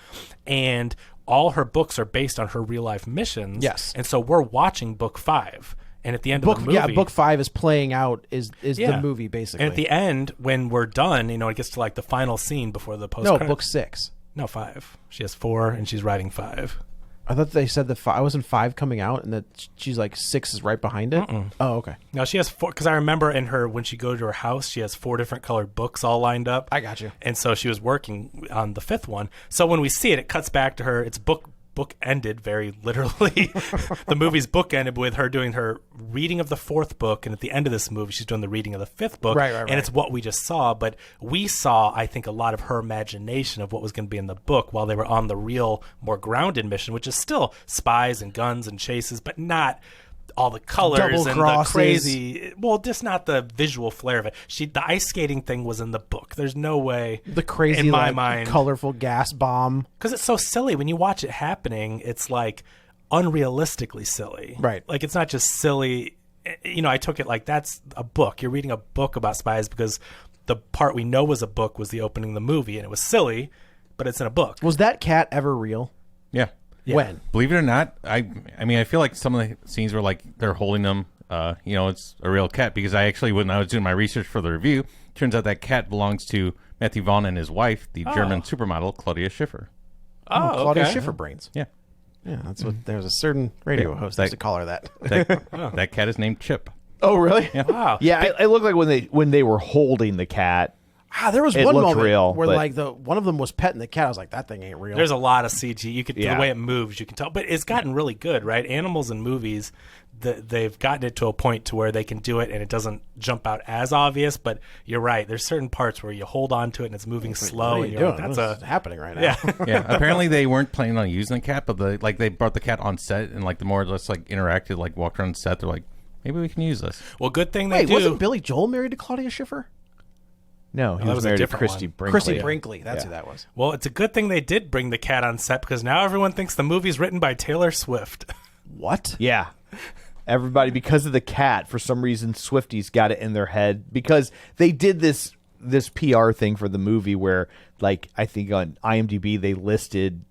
and all her books are based on her real life missions. Yes. And so we're watching book 5. And at the end of the movie, Yeah, book 5 is playing out is the movie basically. And at the end, when we're done, it gets to like the final scene before the post. no, book 6. No, 5. She has 4, and she's writing 5. I thought they said that I wasn't 5 coming out, and that she's like 6 is right behind it. Oh, okay. No, she has 4 because I remember when she goes to her house, she has 4 different colored books all lined up. I got you. And so she was working on the 5th one. So when we see it, it cuts back to her. It's book ended very literally. The movie's book ended with her doing her reading of the 4th book, and at the end of this movie she's doing the reading of the 5th book. Right. And it's what we just saw, but we saw, I think, a lot of her imagination of what was going to be in the book while they were on the real, more grounded mission, which is still spies and guns and chases, but not all the colors Double and crosses. the crazy, just not the visual flair of it. The ice skating thing was in the book. There's no way The crazy, in my like, mind, colorful gas bomb. because it's so silly when you watch it happening. It's like unrealistically silly, Right. Like it's not just silly I took it like that's a book. You're reading a book about spies because the part we know was a book was the opening of the movie, and it was silly, but it's in a book. Was that cat ever real? Yeah. When? Believe it or not, I mean, I feel like some of the scenes were like they're holding them. It's a real cat because I actually, when I was doing my research for the review, turns out that cat belongs to Matthew Vaughn and his wife, the German supermodel Claudia Schiffer. Claudia okay. Schiffer brains. Yeah. Yeah, that's what. There's a certain radio host that used to call her that. That cat is named Chip. Oh, really? Yeah. Wow. Yeah, it looked like when they were holding the cat. There was It one looked moment real, where but- like one of them was petting the cat. I was like, that thing ain't real. There's a lot of CG. You could Yeah. the way it moves, you can tell. But it's gotten really good, right? Animals in movies, they've gotten it to a point to where they can do it and it doesn't jump out as obvious. But you're right. There's certain parts where you hold on to it and it's moving slow, What are and you you're doing? like, What's happening right now? yeah. Yeah. Apparently they weren't planning on using the cat, but they brought the cat on set and like the more or less like interacted, like walked around set, they're like, maybe we can use this. Well, good thing they Wait, do. wasn't Billy Joel married to Claudia Schiffer? No, he that was was a married to different Christy one. Brinkley. Christy Brinkley. That's who that was. Well, it's a good thing they did bring the cat on set because now everyone thinks the movie's written by Taylor Swift. What? Yeah. Everybody, because of the cat, for some reason, Swifties got it in their head because they did this PR thing for the movie where, like, I think on IMDb they listed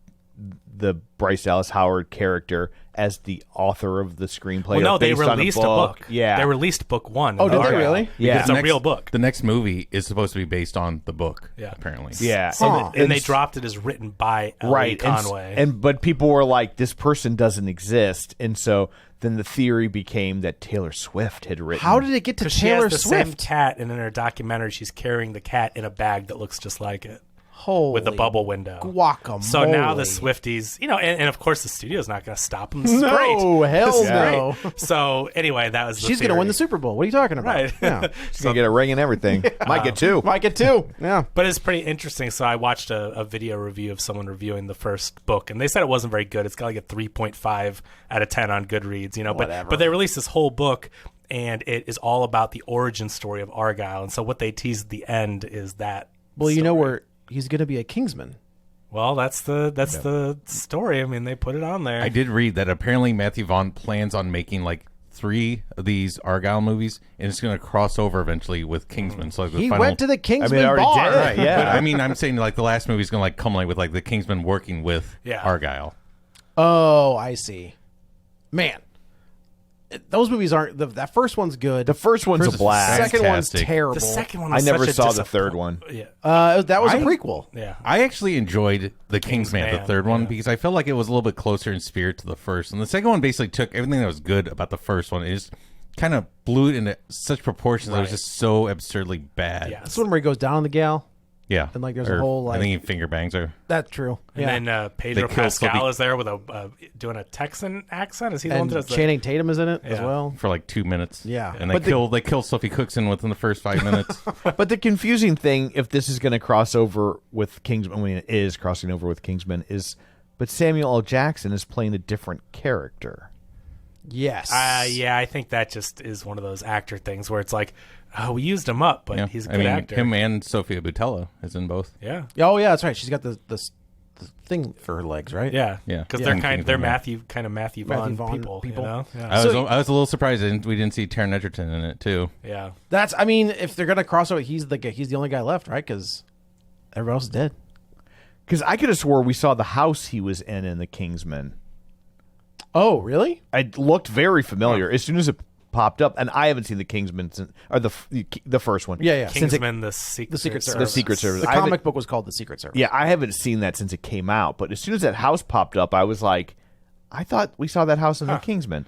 the Bryce Dallas Howard character as the author of the screenplay. Well, no, or they based on released a book. Yeah, They released book one. Oh, of did they Argyle. really? Yeah. It's a real book. The next movie is supposed to be based on the book, Yeah. apparently. yeah, And they dropped it as written by Ellie right Conway. but people were like, this person doesn't exist, and so then the theory became that Taylor Swift had written. How did it get to Because she Taylor has the same Swift? cat, and in her documentary, she's carrying the cat in a bag that looks just like it. Holy With the bubble window. guacamole. So now the Swifties, and of course the studio's not going to stop them. This is No, great. hell This is no. great. So anyway, that was the She's going to win theory. the Super Bowl. What are you talking about? Right. Yeah. She's gonna get a ring and everything? Might get two. Might get two. Yeah. But it's pretty interesting. So I watched a video review of someone reviewing the first book, and they said it wasn't very good. It's got like a 3.5 out of 10 on Goodreads, Whatever. But they released this whole book, and it is all about the origin story of Argyle. And so what they teased at the end is that. Well, you know story. where he's going to be a Kingsman. Well, that's the story. I mean, they put it on there. I did read that apparently Matthew Vaughn plans on making like 3 of these Argyle movies, and it's going to cross over eventually with Kingsman. So like the He final, went to the Kingsman already bar. did, right? Yeah. But, I mean, I'm saying like the last movie is going to like culminate with like the Kingsman working with Yeah. Argyle. Oh, I see. Man, those movies aren't. That first one's good. The first one's First a is blast. second one's fantastic. terrible. the second one I was never such a saw the third one. Yeah. That was a I- prequel. Yeah. I actually enjoyed the Kingsman, the Kingsman, third one, yeah. because I felt like it was a little bit closer in spirit to the first. And the second one basically took everything that was good about the first one and just kind of blew it into such proportions that it was Right. just so absurdly bad. Yeah. That's the one where he goes down on the gal. Yeah. And, like, there's a Or whole, like- I think he finger bangs her. That's true. And then Pedro They killed Pascal Sophie- is there with doing a Texan accent. Is he the one and that does the Channing Tatum is in it as Yeah. well. For like 2 minutes. Yeah. And But they killed Sophie Cookson within the first 5 minutes. But the confusing thing, if this is going to cross over with Kingsman, I mean, it is crossing over with Kingsman, but Samuel L. Jackson is playing a different character. Yes. Yeah, I think that just is one of those actor things where it's like, oh, we used him up, but Yeah. he's a I good mean, actor. him and Sofia Boutella is in both. Yeah. Oh yeah, that's right. She's got the thing for her legs, right? Yeah. Yeah. Because Yeah. they're Kingsman, they're yeah. Matthew Matthew Vaughn, Vaughn people. people. You know? Yeah. I was a little surprised we didn't see Taron Egerton in it too. Yeah. That's. I mean, if they're gonna cross over, he's the only guy left, right? Because everyone else is dead. Because I could have swore we saw the house he was in the Kingsman. Oh, really? It looked very familiar as soon as it popped up, and I haven't seen the Kingsman since, or the first one. Yeah, yeah. Since it- Kingsman, the Secret Service. The Secret Service. The I haven't- comic book was called The Secret Service. Yeah, I haven't seen that since it came out, but as soon as that house popped up, I was like, I thought we saw that house in the Kingsman.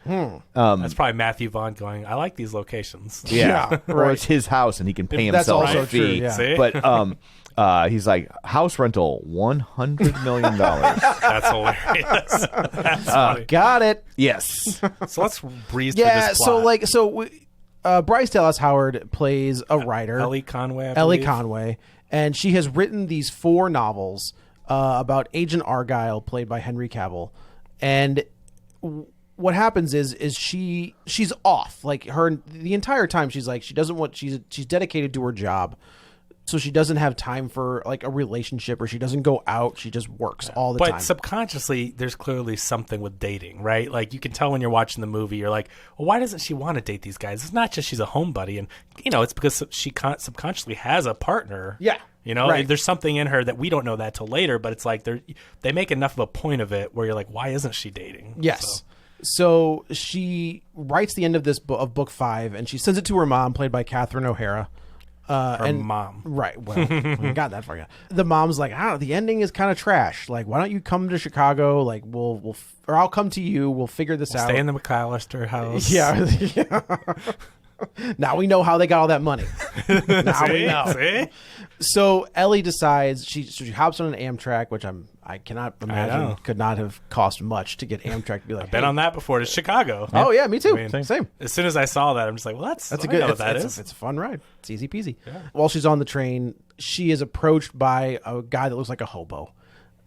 That's probably Matthew Vaughn going, I like these locations. Yeah, Yeah, or right. it's his house and he can pay That's himself also a true, fee. yeah. See? But he's like, house rental, $100 million. That's hilarious. That's funny. Got it. Yes. So let's breeze through Yeah. this So plot. Bryce Dallas Howard plays a writer, Ellie Conway, I Ellie believe. Conway, and she has written these 4 novels about Agent Argyle, played by Henry Cavill. And what happens is she's off, like her the entire time. She's like, she doesn't want, she's dedicated to her job So she doesn't have time for like a relationship, or she doesn't go out. She just works all the time. But subconsciously, there's clearly something with dating, right? Like you can tell when you're watching the movie, you're like, well, why doesn't she want to date these guys? It's not just she's a homebody, and it's because she subconsciously has a partner. Yeah. Right. There's something in her that we don't know that till later, but it's like they make enough of a point of it where you're like, why isn't she dating? Yes. So she writes the end of this of book 5, and she sends it to her mom, played by Catherine O'Hara. Her mom. Right. Well, we got that far yet. The mom's like, the ending is kind of trash. Like, why don't you come to Chicago? Like, or I'll come to you. We'll figure this out. Stay in the McAllister house. Yeah. Now we know how they got all that money. Now we know. See? So Ellie decides she hops on an Amtrak, which I cannot imagine could not have cost much to get Amtrak to be like. I've been on that before to Chicago. Oh yeah, me too. Same. As soon as I saw that, I'm just like, well, that's a I good. know what that is. It's a fun ride. It's easy peasy. Yeah. While she's on the train, she is approached by a guy that looks like a hobo.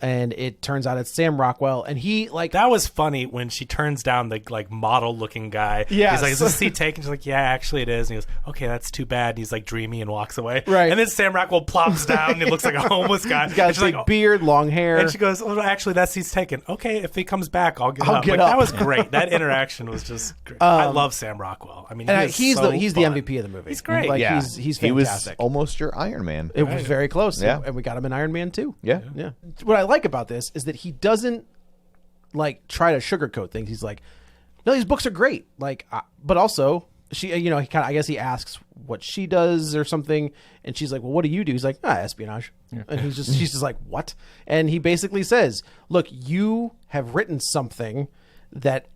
And it turns out it's Sam Rockwell, and he that was funny when she turns down the like model looking guy. Yes. He's like, is this seat taken? She's like, yeah, actually it is. And he goes, okay, that's too bad. And he's like dreamy and walks away. Right. And then Sam Rockwell plops down and he looks like a homeless guy. He's got a big beard, long hair. And she goes, oh, actually that seat's taken. Okay, if he comes back, I'll get I'll up. get Like, up. That was great. That interaction was just great. I love Sam Rockwell. I mean, he's so the fun. MVP of the movie. He's great. Like Yeah. he's He was fantastic. almost your Iron Man. It was very close. Yeah. And we got him in Iron Man 2. Yeah. Yeah. What I like about this is that he doesn't like try to sugarcoat things. He's like, no, these books are great. Like, but also she, he kind of, I guess he asks what she does or something. And she's like, well, what do you do? He's like, espionage. Yeah. And she's just like, what? And he basically says, look, you have written something that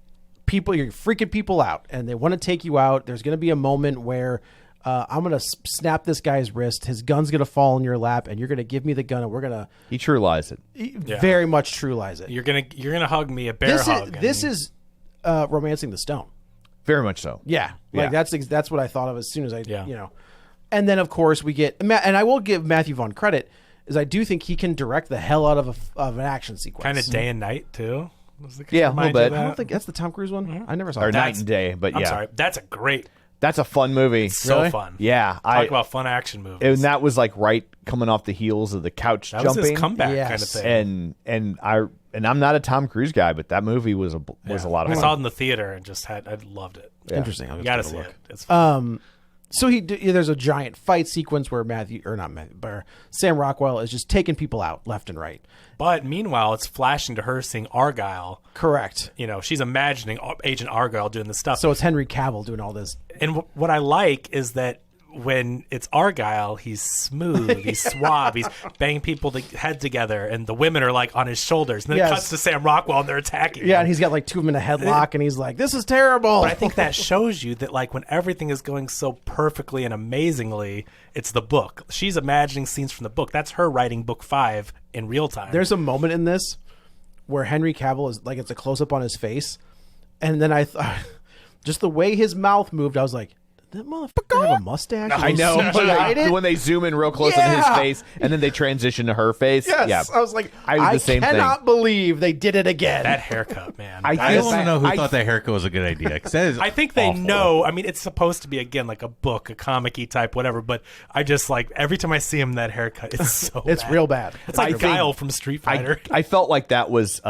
you're freaking people out and they want to take you out. There's going to be a moment where I'm going to snap this guy's wrist. His gun's going to fall in your lap, and you're going to give me the gun, and we're going to... He true lies it. Very much true lies it. You're gonna hug me, a bear hug. This is Romancing the Stone. Very much so. Yeah. Like, Yeah. that's what I thought of as soon as I, And then, of course, we get... And I will give Matthew Vaughn credit, is I do think he can direct the hell out of an action sequence. Kind of day and night, too. Yeah, a little bit. I don't think that's the Tom Cruise one. Mm-hmm. I never saw Or that. Night and Day, but I'm yeah. sorry. That's a great... That's a fun movie. So Really? fun. Yeah. Talk about fun action movies. And that was like right coming off the heels of the couch That jumping. was his comeback Yes. kind of thing. And I'm not a Tom Cruise guy, but that movie was a lot of I fun. saw it in the theater and I loved it. Interesting. I'll You just gotta give see a it. look. It's fun. So there's a giant fight sequence where Sam Rockwell is just taking people out left and right. But meanwhile, it's flashing to her seeing ARGYLLE. Correct. She's imagining Agent ARGYLLE doing this stuff. So it's Henry Cavill doing all this. And what I like is that when it's ARGYLLE, he's smooth, he's suave, he's banging people head together, and the women are like on his shoulders. And then it cuts to Sam Rockwell, and they're attacking him. Yeah, and he's got like two of them in a headlock, and he's like, "This is terrible." But I think that shows you that, like, when everything is going so perfectly and amazingly, it's the book. She's imagining scenes from the book. That's her writing book 5 in real time. There's a moment in this where Henry Cavill is like, it's a close up on his face, and then I thought, just the way his mouth moved, I was like, "Did that motherfucker have a mustache?" I know. When they zoom in real close on his Yeah. face and then they transition to her face. Yes. Yeah. I was like, I was the same thing. cannot believe they did it again. that haircut, man. I I Yes, want to know who I- thought that haircut was a good idea. 'Cause that is I think they awful. know. I mean, it's supposed to be, again, like a book, a comic-y type, whatever. But I just, like, every time I see him, that haircut, it's so It's bad. real bad. It's like I think- Guile from Street Fighter. I felt like that was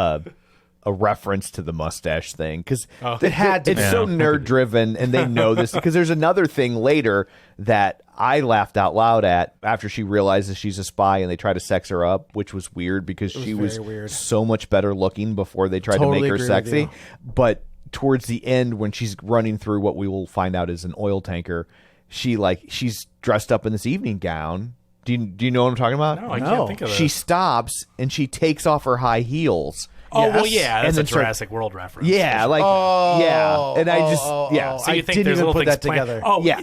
a reference to the mustache thing because It had to it's be. so nerd driven and they know this because there's another thing later that I laughed out loud at after she realizes she's a spy and they try to sex her up, which was weird because she was very weird. so much better looking before they tried Totally to make her agree with sexy. you. But towards the end when she's running through what we will find out is an oil tanker, she's dressed up in this evening gown. Do you know what I'm talking about? no, I No. can't think of She it. stops and she takes off her high heels. Oh, well, Yes. yeah, And that's a then start- Jurassic World reference. Yeah, like yeah, and I just yeah. So you I think didn't there's even little put things that planned. together. Oh, Yeah.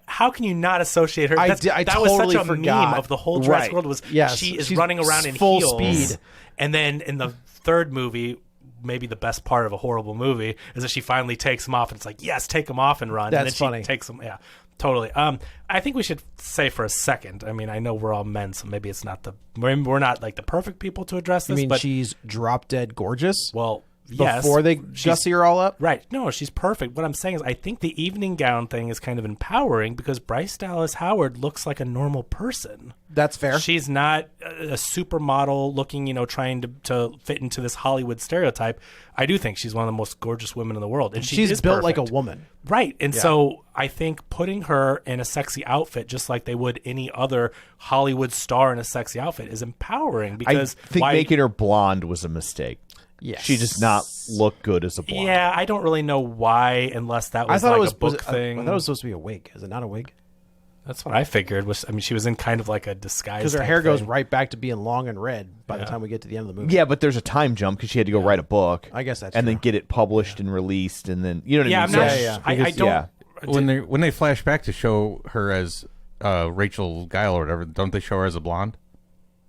how can you not associate her? I That's, did- I that was totally such a forgot. meme of the whole Jurassic Right. World was Yes, she is she's running around in full heels. speed. And then in the third movie, maybe the best part of a horrible movie is that she finally takes them off and it's like, yes, take them off and run. That's and then funny. She takes them, yeah. Totally. I think we should say for a second. I mean, I know we're all men, so maybe it's not we're not like the perfect people to address I this. mean, but she's drop dead gorgeous. well, yes. Before they gussy her all up? Right. No, she's perfect. What I'm saying is I think the evening gown thing is kind of empowering because Bryce Dallas Howard looks like a normal person. That's fair. She's not a supermodel looking, trying to fit into this Hollywood stereotype. I do think she's one of the most gorgeous women in the world. And she's is built perfect. like a woman. Right. And so I think putting her in a sexy outfit, just like they would any other Hollywood star in a sexy outfit, is empowering because I think making her blonde was a mistake. Yes. She does not look good as a blonde. Yeah, I don't really know why, unless that was like a book thing. I thought it was supposed to be a wig. Is it not a wig? That's what I figured. She was in kind of like a disguise. Because her hair goes right back to being long and red by the time we get to the end of the movie. Yeah, but there's a time jump because she had to go write a book. I guess that's and true. then get it published and released, and then you know what I I'm mean. not. Yeah. I don't. When they flash back to show her as Rachel Guile or whatever, don't they show her as a blonde?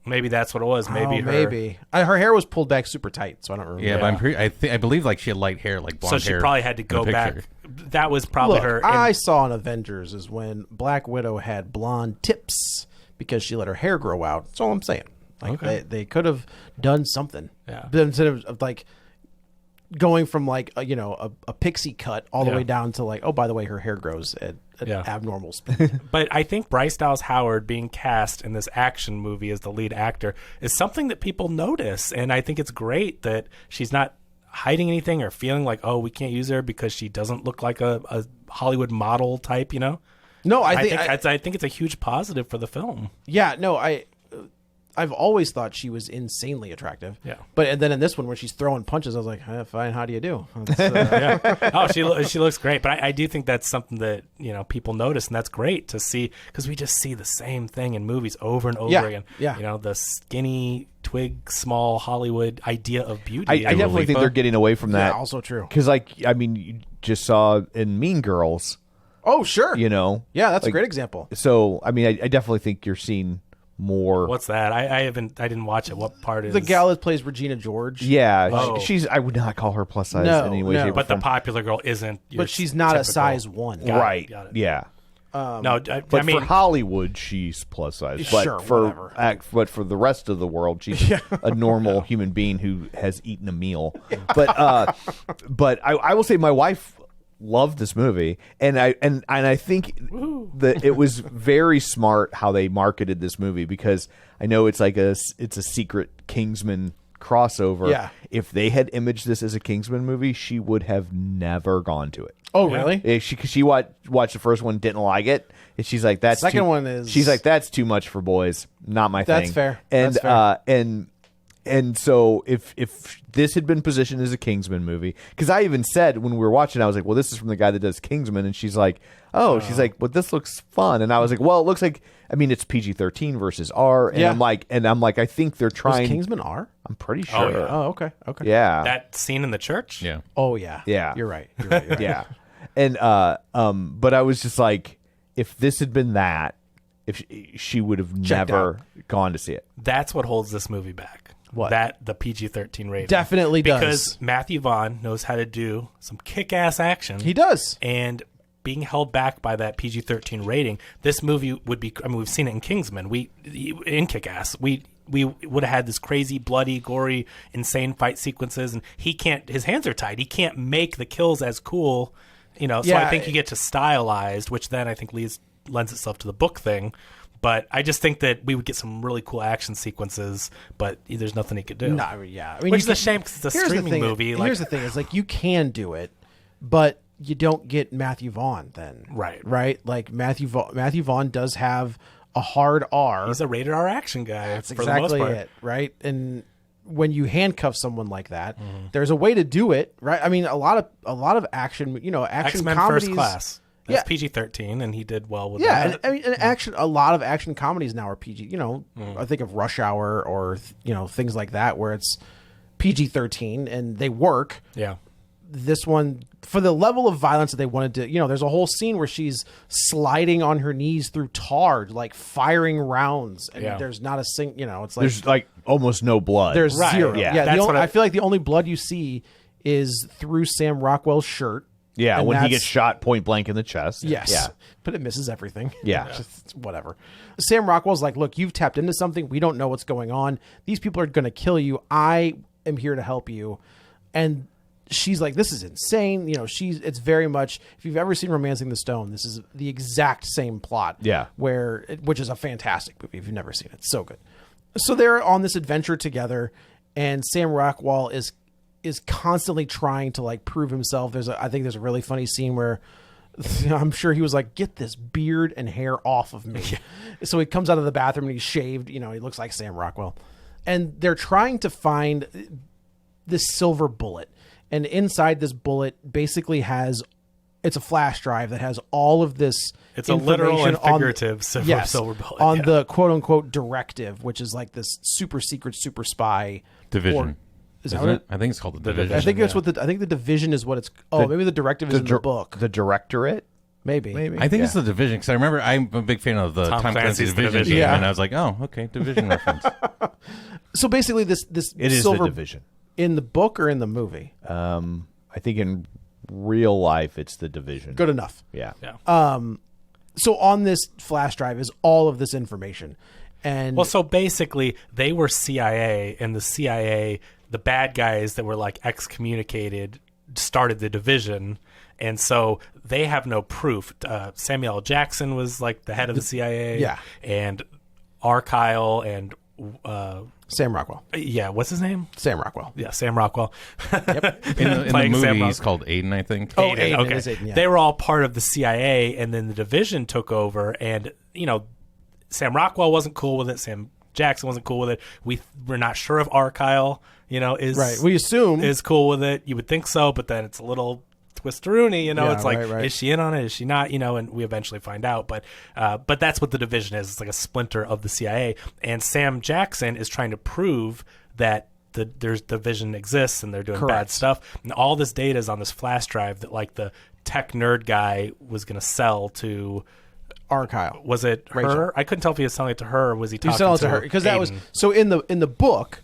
Maybe that's what it was. Maybe maybe. Her hair was pulled back super tight, so I don't remember. Yeah, but I believe like she had light hair, like blonde hair. So she probably had to in go the back. picture. That was probably Look, her. I saw in Avengers is when Black Widow had blonde tips because she let her hair grow out. That's all I'm saying. Like they could have done something. Yeah. But instead of like going from like a pixie cut all the way down to like, oh, by the way, her hair grows at abnormal speed. But I think Bryce Dallas Howard being cast in this action movie as the lead actor is something that people notice, and I think it's great that she's not hiding anything or feeling like, oh, we can't use her because she doesn't look like a Hollywood model type, No, I think it's a huge positive for the film. Yeah, no, I've always thought she was insanely attractive. Yeah. But then in this one, when she's throwing punches, I was like, fine, how do you do? Oh, she looks great. But I do think that's something that, people notice, and that's great to see because we just see the same thing in movies over and over again. Yeah. The skinny, twig, small Hollywood idea of beauty. I definitely think they're getting away from that. Yeah, also true. Because, you just saw in Mean Girls. Oh, sure. Yeah, that's a great example. So, I definitely think you're seeing more. What's that? I didn't watch it. What part is the gal that plays Regina George? Yeah, Oh. I would not call her plus size No, in any way, no. shape, or But the form. popular girl isn't. your But she's not a typical- size 1. Right. Got it. Yeah. No, But for Hollywood, she's plus size. But Sure, for whatever. but for the rest of the world, she's a normal human being who has eaten a meal. But I will say my wife loved this movie, and I think that it was very smart how they marketed this movie because I know it's like it's a secret Kingsman crossover. Yeah. If they had imaged this as a Kingsman movie, she would have never gone to it. Oh, really? She watched the first one, didn't like it, and she's like, "That's Second too-" one is- She's like, "That's too much for boys, not my thing." That's fair. And That's fair. And so if this had been positioned as a Kingsman movie, because I even said when we were watching, I was like, "Well, this is from the guy that does Kingsman," and she's like, "Oh, she's like, well, this looks fun," and I was like, "Well, it looks like, it's PG-13 versus R," and Yeah. I'm like, I think they're Was trying. Kingsman R? I'm pretty sure. yeah. Oh, okay. Okay. Yeah. that scene in the church. Yeah. Oh, yeah. Yeah. You're right. You're right. You're right. Yeah. And but I was just like, if this had been that, if she would have Checked never gone to see it. That's what holds this movie back. What? That the PG-13 rating Definitely does. because Matthew Vaughn knows how to do some kick-ass action. He does. And being held back by that PG-13 rating, this movie would be. We've seen it in Kingsman. In Kick-Ass, we would have had this crazy, bloody, gory, insane fight sequences, and he can't. His hands are tied. He can't make the kills as cool. So Yeah, I think you get to stylized, which then I think lends itself to the book thing. But I just think that we would get some really cool action sequences, but there's nothing he could do. No, yeah. Which is a shame because it's a here's the streaming thing- movie. Here's the thing: is like you can do it, but you don't get Matthew Vaughn then. Right. Right. Like Matthew Vaughn does have a hard R. He's a rated R action guy. That's for the most exactly part. it. Right. And when you handcuff someone like that, there's a way to do it. Right. I mean, a lot of action. Action X-Men comedies. First Class. That's Yeah. PG-13, and he did well with Yeah, that. and a lot of action comedies now are PG. I think of Rush Hour or things like that where it's PG-13 and they work. Yeah. This one, for the level of violence that they wanted to, there's a whole scene where she's sliding on her knees through tar, like firing rounds, and Yeah. there's not a it's like There's like almost no blood. there's Right. zero. Yeah. Yeah, That's what I feel like the only blood you see is through Sam Rockwell's shirt. Yeah, and when he that's- gets shot point blank in the chest. Yes. Yeah. But it misses everything. Yeah. Just whatever. Sam Rockwell's like, look, you've tapped into something. We don't know what's going on. These people are going to kill you. I am here to help you. and she's like, this is insane. It's very much, if you've ever seen Romancing the Stone, this is the exact same plot. Yeah. Which is a fantastic movie if you've never seen it. It's so good. So they're on this adventure together, and Sam Rockwell is constantly trying to like prove himself. I think there's a really funny scene where I'm sure he was like, get this beard and hair off of me. So he comes out of the bathroom and he's shaved. He looks like Sam Rockwell. And they're trying to find this silver bullet. And inside this bullet basically it's a flash drive that has all of this. It's a literal and figurative silver bullet. On the quote unquote directive, which is like this super secret, super spy division. Is that what it? I think it's called the division. I think that's what I think the division is what it's. Maybe the directive is in the book. The directorate. Maybe. I think it's the division because I remember I'm a big fan of the Tom Clancy's Division game, and I was like, oh, okay, division reference. So basically, this It is silver the division in the book or in the movie. I think in real life it's the division. Good enough. Yeah. So on this flash drive is all of this information, and so basically they were CIA, and the CIA, the bad guys that were like excommunicated, started the division. And so they have no proof. Samuel L. Jackson was like the head of the CIA. Yeah. And ARGYLLE and Sam Rockwell. Yeah, what's his name? Sam Rockwell. Yeah, Sam Rockwell. Yep. In the movie, he's called Aiden, I think. Oh, Aiden. Okay. It is Aiden, yeah. They were all part of the CIA, and then the division took over. And Sam Rockwell wasn't cool with it. Sam Jackson wasn't cool with it. We're not sure if ARGYLLE, is right. We assume is cool with it. You would think so, but then it's a little twisteroonie, it's like, right. Is she in on it? Is she not? And we eventually find out. But that's what the division is. It's like a splinter of the CIA. And Sam Jackson is trying to prove that there's division exists and they're doing bad stuff. And all this data is on this flash drive that like the tech nerd guy was going to sell to ARGYLLE. Was it Rachel. her? I couldn't tell if he was selling it to her or was he talking He selling to it to her because that was Aiden. so in the book,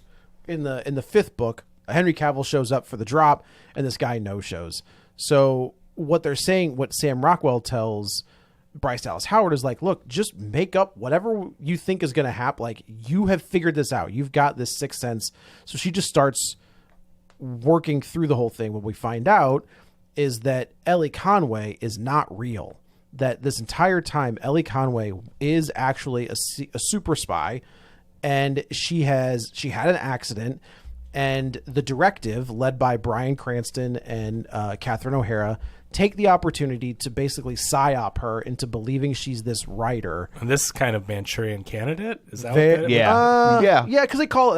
in the fifth book, Henry Cavill shows up for the drop, and this guy no shows. So what they're saying, what Sam Rockwell tells Bryce Dallas Howard is like, look, just make up whatever you think is going to happen. Like, you have figured this out. You've got this sixth sense. So she just starts working through the whole thing. What we find out is that Ellie Conway is not real. That this entire time, Ellie Conway is actually a super spy, and she had an accident. And the directive, led by Bryan Cranston and Catherine O'Hara, take the opportunity to basically psyop her into believing she's this writer. And this kind of Manchurian Candidate? Is that They- what yeah. Yeah, because they call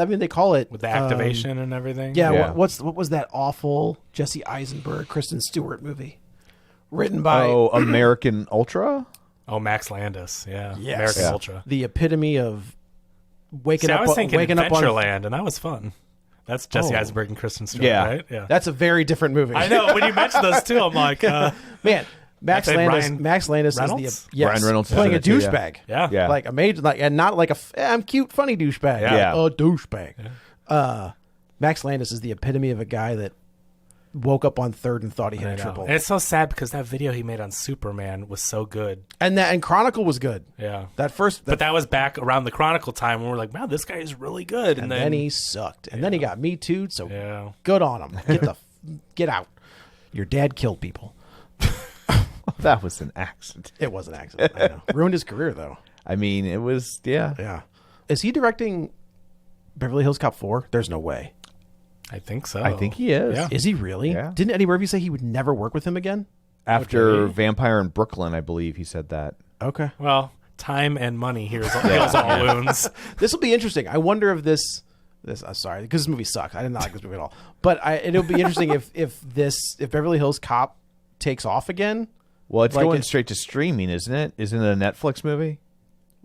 it with the activation and everything? Yeah, Yeah. what was that awful Jesse Eisenberg, Kristen Stewart movie written by American Ultra? Oh, Max Landis. Yeah. Yes. American Yeah. Ultra. the epitome of waking See, up? I was thinking waking up on Adventureland, and that was fun. That's Jesse Oh. Eisenberg and Kristen Stewart, Yeah. right? Yeah. That's a very different movie. I know. When you mentioned those two, I'm like, Man, Max That's it, Landis. Ryan Max Landis Reynolds? is the Ryan Reynolds is playing in a it too, yeah. douchebag. yeah. Yeah. Like a major, and not like I'm cute, funny douchebag. Yeah. A douchebag. Max Landis is the epitome of a guy that woke up on third and thought he hit I a know. triple. And it's so sad because that video he made on Superman was so good. And Chronicle was good. Yeah. But that was back around the Chronicle time when we're like, wow, this guy is really good. and then he sucked. And then he got Me Too'd, so Yeah. good on him. Get out. Your dad killed people. That was an accident. It was an accident. I know. Ruined his career though. I mean, it was, yeah. Yeah. Is he directing Beverly Hills Cop 4? There's no way. I think so. I think he is. Yeah. Is he really? Yeah. Didn't Eddie Murphy say he would never work with him again? After Okay. Vampire in Brooklyn, I believe he said that. Okay. Well, time and money heals all wounds. This will be interesting. I wonder if this I'm sorry, because this movie sucks. I did not like this movie at all. But it'll be interesting if Beverly Hills Cop takes off again. Well, it's Like going it- straight to streaming, isn't it? Isn't it a Netflix movie?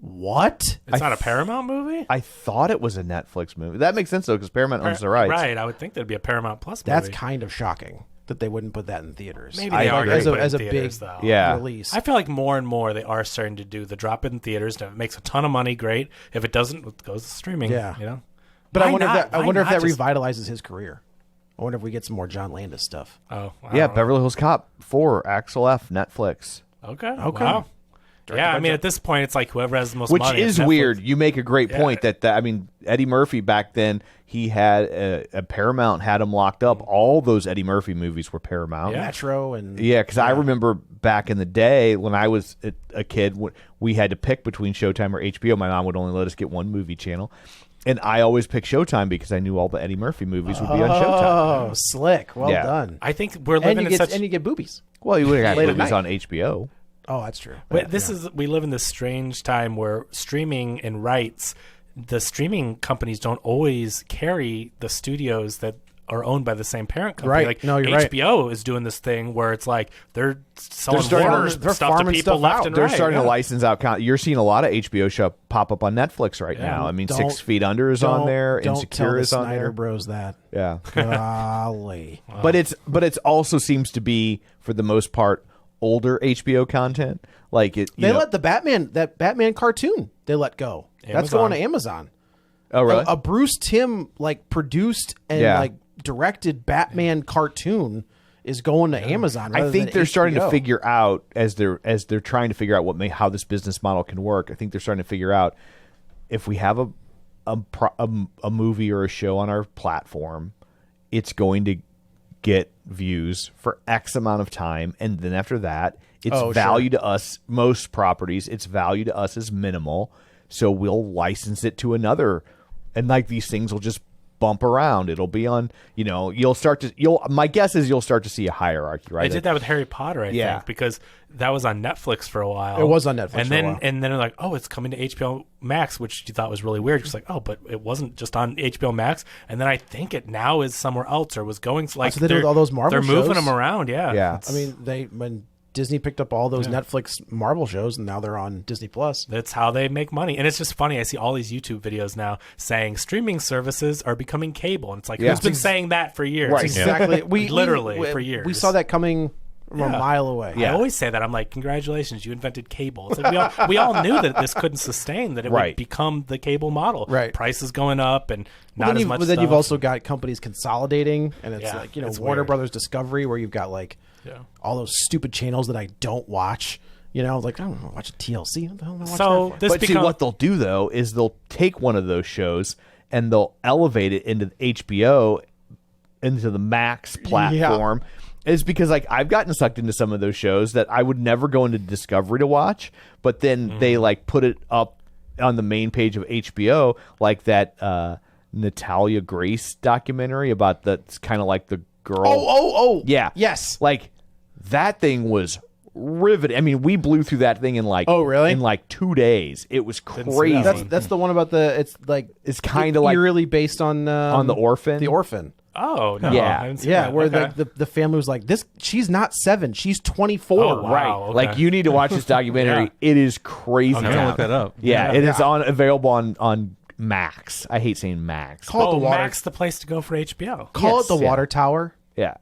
What? It's not a Paramount movie? I thought it was a Netflix movie. That makes sense, though, because Paramount owns the rights. Right. I would think that'd be a Paramount Plus movie. That's kind of shocking that they wouldn't put that in theaters. Maybe they are as going to a, put it as in a theaters, big though. Yeah. release. I feel like more and more they are starting to do the drop it in theaters. If it makes a ton of money, great. If it doesn't, it goes to streaming. Yeah. You know? But I Why wonder not? if that Why not just- revitalizes his career. I wonder if we get some more John Landis stuff. Oh, I Yeah, don't know. Beverly Hills Cop 4, Axel F, Netflix. Okay. Okay. Wow. Yeah, I mean, at this point, it's like whoever has the most Which money. is Netflix. weird. You make a great point that I mean, Eddie Murphy back then, he had a Paramount had him locked up. All those Eddie Murphy movies were Paramount. Yeah. Metro and Yeah, because I remember back in the day when I was a kid, we had to pick between Showtime or HBO. My mom would only let us get one movie channel. And I always picked Showtime because I knew all the Eddie Murphy movies would be on Showtime. Oh, slick. Well Yeah. done. I think we're living in such. And you get boobies. Well, you would have Late had at movies night. on HBO. Oh, that's true. But we live in this strange time where streaming and rights, the streaming companies don't always carry the studios that are owned by the same parent company. Right. Like No, you're right. HBO is doing this thing where it's like they're selling starting- Warner they're stuff to farming people stuff left out. and They're right. starting yeah. to license out. You're seeing a lot of HBO show pop up on Netflix right now. I mean, Don't- 6 Feet Under is on there. Don't Insecure tell the is on Snyder there. Bros that. Yeah. Golly. But it's also seems to be for the most part older HBO content. Like it. They let that Batman cartoon they let go. That's Amazon. going to Amazon. Oh really? A Bruce Timm produced and Yeah. directed Batman cartoon is going to Amazon. I rather think than they're starting to HBO. figure out as they're trying to figure out how this business model can work. I think they're starting to figure out if we have a movie or a show on our platform, it's going to get views for X amount of time, and then after that, its value to us. Most properties, its value to us is minimal, so we'll license it to another, and like these things will just bump around. It'll be on, my guess is you'll start to see a hierarchy, right? They did that with Harry Potter, I Yeah. think, because that was on Netflix for a while. It was on Netflix and for a then while. and then they're like, oh, it's coming to HBO Max, which you thought was really weird. It's like, oh, but it wasn't just on HBO Max. And then I think it now is somewhere else or was going like so they do with all those Marvel They're moving shows? them around, yeah. Yeah. It's- I mean, when Disney picked up all those Netflix Marvel shows, and now they're on Disney Plus. that's how they make money. And it's just funny. I see all these YouTube videos now saying streaming services are becoming cable. And it's like, Yeah. who's been saying that for years? Right. Exactly. Literally, for years. We saw that coming from a mile away. I always say that. I'm like, congratulations, you invented cable. It's like we all knew that this couldn't sustain, that it Right. would become the cable model. Right. Prices going up and Well, not then as you've- much but then you've stuff. also got companies consolidating, and it's Yeah, like it's Warner weird. Brothers Discovery, where you've got all those stupid channels that I don't watch. Like I don't watch TLC. What the hell am I watching So that for? this But see, becomes what they'll do though is they'll take one of those shows and they'll elevate it into HBO, into the Max platform. Is because I've gotten sucked into some of those shows that I would never go into Discovery to watch, but then they put it up on the main page of HBO, like that Natalia Grace documentary about that's kind of like the girl. Oh, yeah, yes. like that thing was riveting. I mean, we blew through that thing in Oh, really? in 2 days. It was see crazy. that That's the one about it's It's kinda like- eerily based on The Orphan? The Orphan. Oh no, Yeah. I haven't seen Yeah, that. where Okay. the family was like, this. She's not 7. She's 24. Oh, wow. right. okay. Like you need to watch this documentary. Yeah. It is crazy. I'm gonna look that up. Yeah, it is available on Max. I hate saying Max. Call it Oh, the water. Max, the place to go for HBO. Call Yes, it the yeah. Water Tower. Yeah.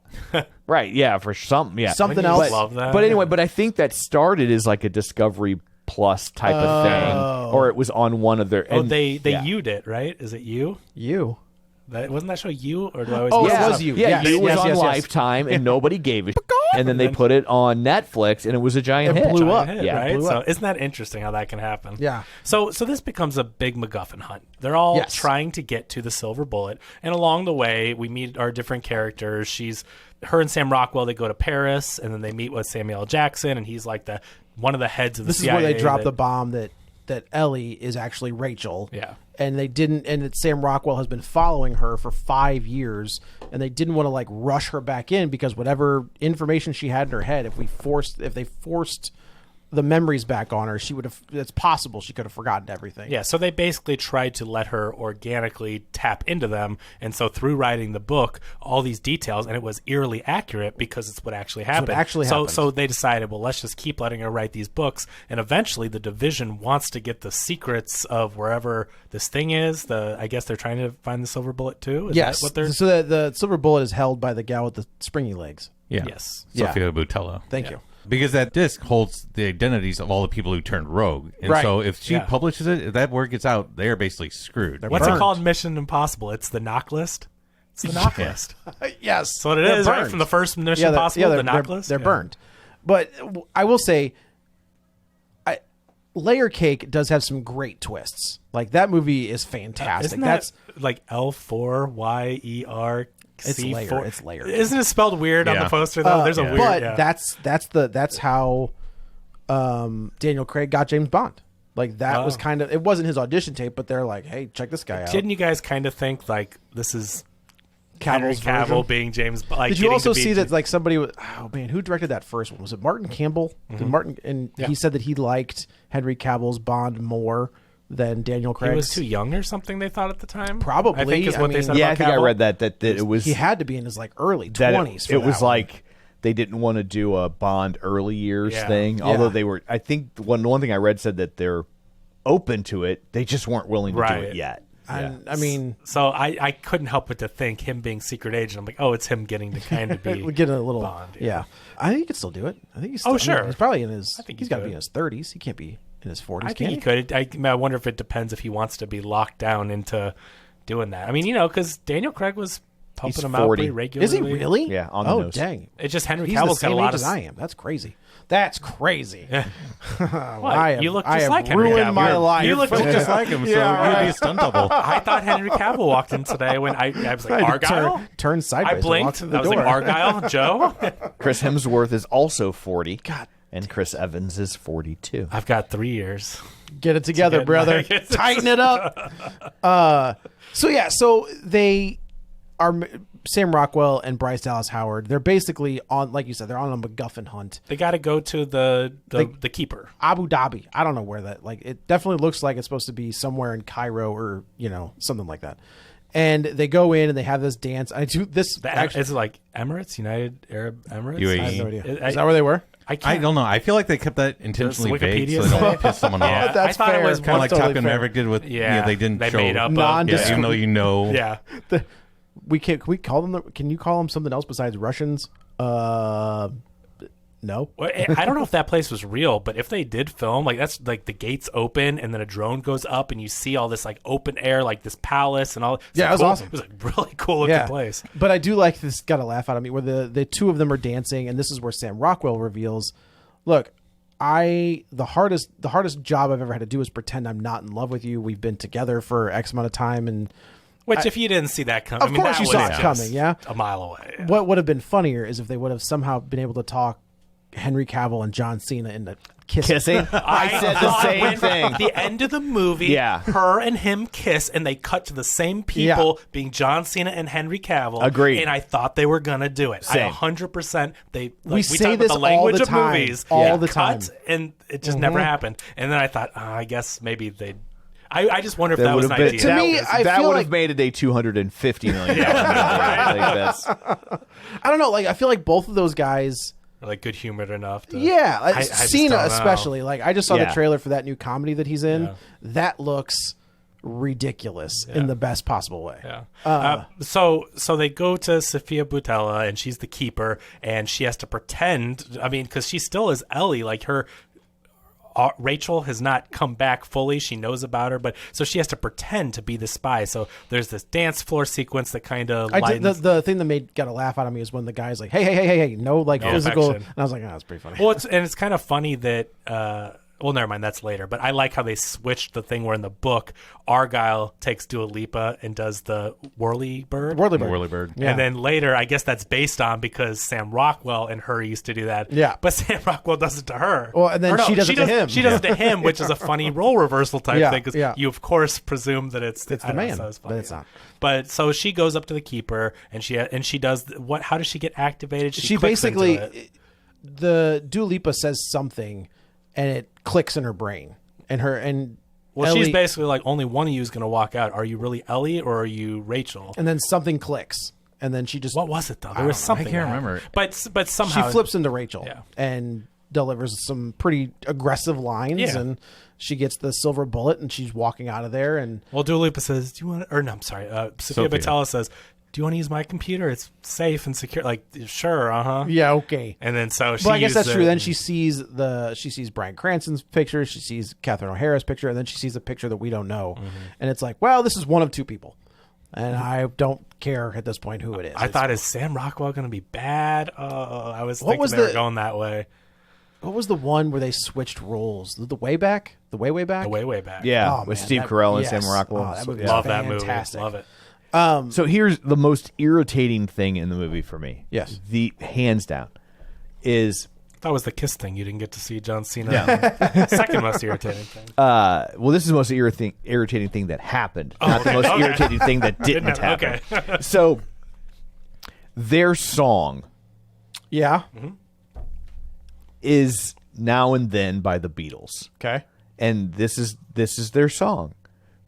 Right. Yeah. For something. Yeah. Something Wouldn't you else. love that? But anyway, but I think that started as like a Discovery Plus type of thing, or it was on one of their. Oh, and- they yeah. U'd it, right? Is it You? You. That wasn't that show You, or do I always? Oh, mix it it Yeah, was up? You. Yeah, Yes, You was yes, on yes, yes. Lifetime, and nobody gave a shit. And then they put it on Netflix, and it was a giant It hit. blew up. Hit, Yeah, right? blew So up. isn't that interesting how that can happen? Yeah. So this becomes a big MacGuffin hunt. They're all Yes. trying to get to the silver bullet, and along the way, we meet our different characters. Her and Sam Rockwell. They go to Paris, and then they meet with Samuel L. Jackson, and he's like one of the heads of the This is CIA. where they drop that- the bomb that Ellie is actually Rachel. Yeah. And they didn't, and that Sam Rockwell has been following her for 5 years, and they didn't want to rush her back in because whatever information she had in her head, if they forced the memories back on her, she would have. It's possible she could have forgotten everything. Yeah, so they basically tried to let her organically tap into them, and so through writing the book, all these details, and it was eerily accurate because it's what actually happened. happened. So they decided, well, let's just keep letting her write these books, and eventually the division wants to get the secrets of wherever this thing is. I guess they're trying to find the silver bullet too. Is Yes. that what they're? So the silver bullet is held by the gal with the springy legs. Yeah. Yes. Sofia Boutella. Thank you. Because that disc holds the identities of all the people who turned rogue. And Right. so if she Yeah. publishes it, if that word gets out, they are basically screwed. What's it burned. called? Mission Impossible. It's the knock list. It's the knock list. Yes. That's what it They're is, right? burned. From the first Mission Impossible, the knock list. They're Yeah. burned. But I will say, Layer Cake does have some great twists. Like that movie is fantastic. Isn't That's that like L4YER? it's layer. It's layer. Isn't it spelled weird on the poster though? There's a weird. But that's how Daniel Craig got James Bond. Like that was kind of, it wasn't his audition tape, but they're like, hey, check this guy out. Didn't you guys kind of think like this is Henry Cavill being James Bond? Like, did you also see that like somebody was, oh man, who directed that first one? Was it Martin Campbell? Did Martin, and he said that he liked Henry Cavill's Bond more than Daniel Craig's. He was too young or something, they thought at the time? Probably. I think is what they said Yeah, about I think Cavill. I read that it was... He had to be in his like early that 20s. It was like they didn't want to do a Bond early years thing, although they were... I think one thing I read said that they're open to it. They just weren't willing to do it yet. I mean... So I couldn't help but to think him being secret agent. I'm like, oh, it's him getting to kind of be get a little Bond. Yeah. I think he could still do it. I think he's still, sure. he's probably in his... I think he's got to be in his 30s. He can't be in his 40s. I think he could. I wonder if it depends if he wants to be locked down into doing that. I mean, because Daniel Craig was pumping He's him 40. out pretty regularly. Is he really? Yeah, on the nose. Dang. It's just Henry He's Cavill's the got a same lot age of... as I am. That's crazy. That's crazy. You look just like Henry ruined Cavill. my life. You look just like him, so you'd be a stunt double. I thought Henry Cavill walked in today when I was like, Argyle? Turn sideways. I and blinked. walk through the I was like, door. Argyle? Joe? Chris Hemsworth is also 40. God. And Chris Evans is 42. I've got 3 years. Get it together, brother. Tighten it up. So they are Sam Rockwell and Bryce Dallas Howard. They're basically on, like you said, they're on a MacGuffin hunt. They got to go to the keeper. Abu Dhabi. I don't know where that, like, it definitely looks like it's supposed to be somewhere in Cairo or, something like that. And they go in and they have this dance. I do this. Actually, is it like Emirates, United Arab Emirates? UAE. I have no idea. Is that where they were? I don't know. I feel like they kept that intentionally vague Wikipedia so they say? don't piss someone off. That's I thought fair. it was Kind of like totally Top Gun fair. Maverick did with, they didn't they show. made up Nondescript. Even though you know. Yeah. Can we call them? Can you call them something else besides Russians? No. Well, I don't know if that place was real, but if they did film, like that's like the gates open and then a drone goes up and you see all this like open air, like this palace and all. Yeah, it was cool. awesome. It was like really cool looking place. But I do like this. Got a laugh out of me where the two of them are dancing, and this is where Sam Rockwell reveals, "Look, the hardest job I've ever had to do is pretend I'm not in love with you. We've been together for X amount of time, and Which, if you didn't see that coming, of course that you was saw it just coming. Yeah, a mile away. Yeah. What would have been funnier is if they would have somehow been able to talk Henry Cavill and John Cena into kissing. I said the same thing. The end of the movie, her and him kiss, and they cut to the same people being John Cena and Henry Cavill. Agreed. And I thought they were gonna do it. Same. 100%. We say talk about this the language all the of time. movies. All They the time. cut, and it just never happened. And then I thought, I guess maybe they. I just wonder if that would was an have been, idea. To me, I that feel would like- have made it a $250 million movie. Like that's, I don't know. Like I feel like both of those guys. Like good humored enough. To, Yeah, I just Cena don't know. especially. Like I just saw the Yeah. trailer for that new comedy that he's in. Yeah. That looks ridiculous in the best possible way. Yeah. So they go to Sofia Boutella, and she's the keeper, and she has to pretend. I mean, because she still is Ellie. Like her, Rachel has not come back fully. She knows about her, but so she has to pretend to be the spy. So there's this dance floor sequence that kind of The thing that got a laugh out of me is when the guy's like, hey, no, like physical. affection. And I was like, oh, that's pretty funny. Well, it's kind of funny that. Well, never mind. That's later. But I like how they switched the thing where in the book, Argyle takes Dua Lipa and does the Whirly Bird. Whirly Bird. Yeah. And then later, I guess that's based on because Sam Rockwell and her used to do that. Yeah. But Sam Rockwell does it to her. Well, and then Or no, she does it to him. She does it to him, which is a funny role reversal type Yeah, thing because yeah. you, of course, presume that it's the I don't know, man, so it's funny, but it's not. But so she goes up to the keeper and she does what? How does she get activated? She clicks into basically, it. the Dua Lipa says something, and it clicks in her brain, and Well, Ellie, she's basically like, only one of you is going to walk out. Are you really Ellie or are you Rachel? and then something clicks, and then she just What was it though? There was something. I can't that remember. happened. But somehow she flips into Rachel, Yeah. and delivers some pretty aggressive lines, Yeah. and she gets the silver bullet, and she's walking out of there, and Well, Dua Lipa says, "Do you want?" Or no, I'm sorry. Sofia Boutella says, "Do you want to use my computer? It's safe and secure." Like, sure, yeah, okay. And then so she. Well, I guess that's used true. it. Then she sees Bryan Cranston's picture, she sees Catherine O'Hara's picture, and then she sees a picture that we don't know, and it's like, well, this is one of two people, and I don't care at this point who it is. I thought, is Sam Rockwell going to be bad? I was What thinking was they were the- going that way. What was the one where they switched roles? The way back? The way back? The way back. Yeah, Oh, with man, Steve that- Carell and yes. Sam Rockwell. Oh, that movie Yeah. Love that movie. Fantastic. Love it. So here's the most irritating thing in the movie for me. Yes. The hands down is That was the kiss thing. You didn't get to see John Cena. Second most irritating thing. well, this is the most irritating thing that happened, not the most irritating thing that didn't happen. Okay. So their song Yeah. is Now and Then by the Beatles. Okay. And this is their song.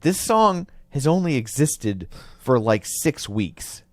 This song has only existed for like 6 weeks.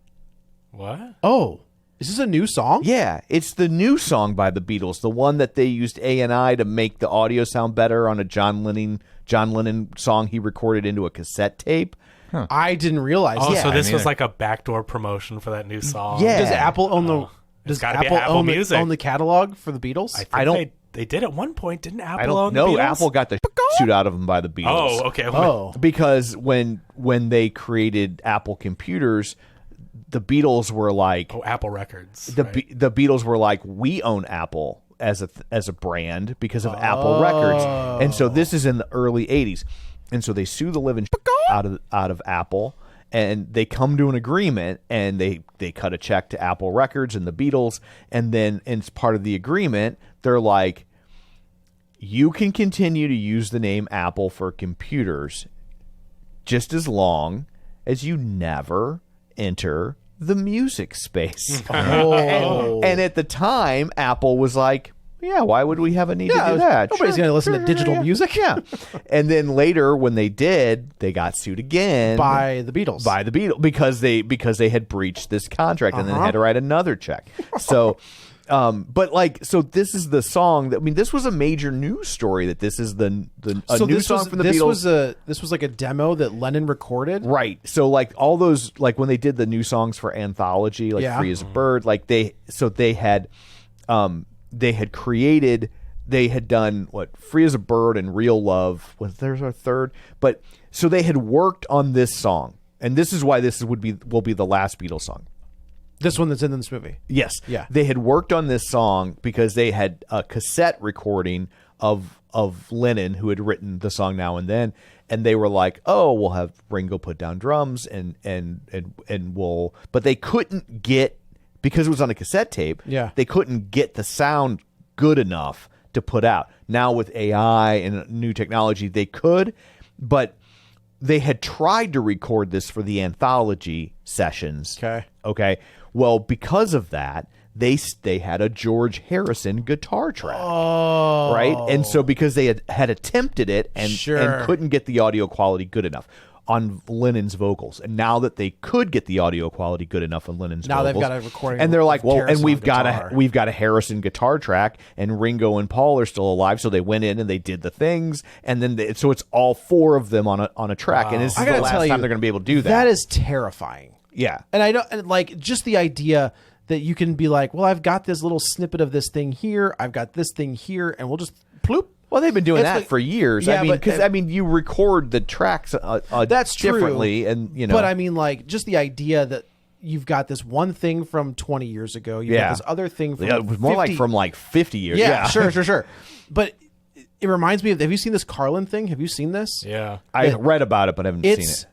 What? Oh, is this a new song? Yeah, it's the new song by the Beatles, the one that they used A&I to make the audio sound better on a John Lennon song he recorded into a cassette tape. I didn't realize. Oh, that. so this me was neither. like a backdoor promotion for that new song. Yeah. Does Apple own the? Oh. Does gotta be Apple, Apple own, Music. own the catalog for the Beatles? I think I don't- they did at one point. Didn't Apple I don't own the know. Beatles? Apple got the suit out of them by the Beatles. Oh, okay. oh, Because when they created Apple computers, the Beatles were like Oh, Apple Records. the Beatles were like, we own Apple as a brand because of Apple Records, and so this is in the early '80s, and so they sue the living out of Apple, and they come to an agreement, and they cut a check to Apple Records and the Beatles, and then as part of the agreement, they're like, you can continue to use the name Apple for computers, just as long as you never enter the music space. oh. And at the time, Apple was like, yeah, why would we have a need to do that? Nobody's Sure, going to listen sure, to digital yeah. music. Yeah. And then later, when they did, they got sued again by the Beatles. by the Beatles because they had breached this contract and then had to write another check. So, but like, so this is the song that, I mean, this was a major news story that this is a new this song was, from the this Beatles. this was like a demo that Lennon recorded. Right. So like all those, like when they did the new songs for Anthology, like Yeah. Free as a Bird, like they had done what Free as a Bird and Real Love was there's our third, but so they had worked on this song, and this is why this will be the last Beatles song. This one that's in this movie. Yes. Yeah. They had worked on this song because they had a cassette recording of Lennon, who had written the song Now and Then, and they were like, "Oh, we'll have Ringo put down drums and we'll," but they couldn't get, because it was on a cassette tape. Yeah. They couldn't get the sound good enough to put out. Now with AI and new technology, they could, but they had tried to record this for the Anthology sessions. Okay. Well, because of that, they had a George Harrison guitar track. Oh. Right? And so because they had attempted it and Sure. couldn't get the audio quality good enough on Lennon's vocals. And now that they could get the audio quality good enough on Lennon's Now vocals. they've got a recording and they're like, of well, Harrison and we've on got guitar. a Harrison guitar track, and Ringo and Paul are still alive, so they went in and they did the things, and then so it's all four of them on a track, and this is I the gotta last tell time you, they're going to be able to do that. That is terrifying. Yeah. And I don't, and like, just the idea that you can be like, well, I've got this little snippet of this thing here, I've got this thing here, and we'll just ploop. Well, they've been doing It's that like- for years. Yeah, I mean, but- because you record the tracks That's true. differently, and you know. But I mean, like, just the idea that you've got this one thing from 20 years ago, you've Yeah. got this other thing from yeah, it was more 50 like from like 50 years. Yeah, sure. But it reminds me of, have you seen this Carlin thing? Have you seen this? Yeah. I read about it, but I haven't seen It's it.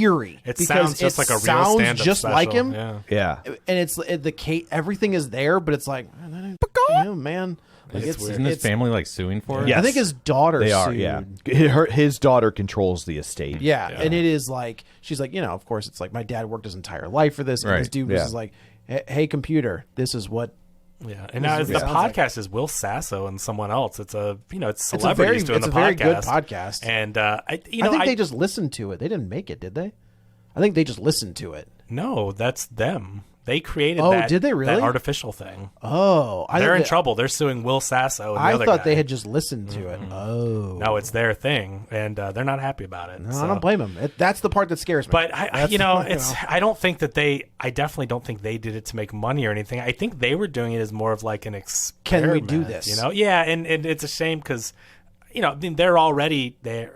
eerie. It because sounds just like a real sounds stand-up just special. like him. Yeah. Yeah. And it's everything is there, but it's like, man. Like, It's weird. Isn't his family like suing for it? Yeah. I think his daughter They are, sued. yeah. His daughter controls the estate. Yeah, and it is like, she's like, of course, it's like, my dad worked his entire life for this, and Right. this dude Yeah. was like, hey, computer, this is what. Yeah, and now the sounds like- podcast is Will Sasso and someone else. It's it's It's a celebrities doing it's the a very podcast. good podcast. And I think they just listened to it. They didn't make it, did they? I think they just listened to it. no, that's them. They created Oh, that. did they really? that artificial thing? Oh, They're in trouble. They're suing Will Sasso and the I other thought guy. they had just listened to it. Oh, No, it's their thing, and they're not happy about it. no, so. I don't blame them. That's the part that scares me. But That's- I don't think that I definitely don't think they did it to make money or anything. I think they were doing it as more of like an experiment. Can we do this? Yeah, and it's a shame because, I mean, they're already there.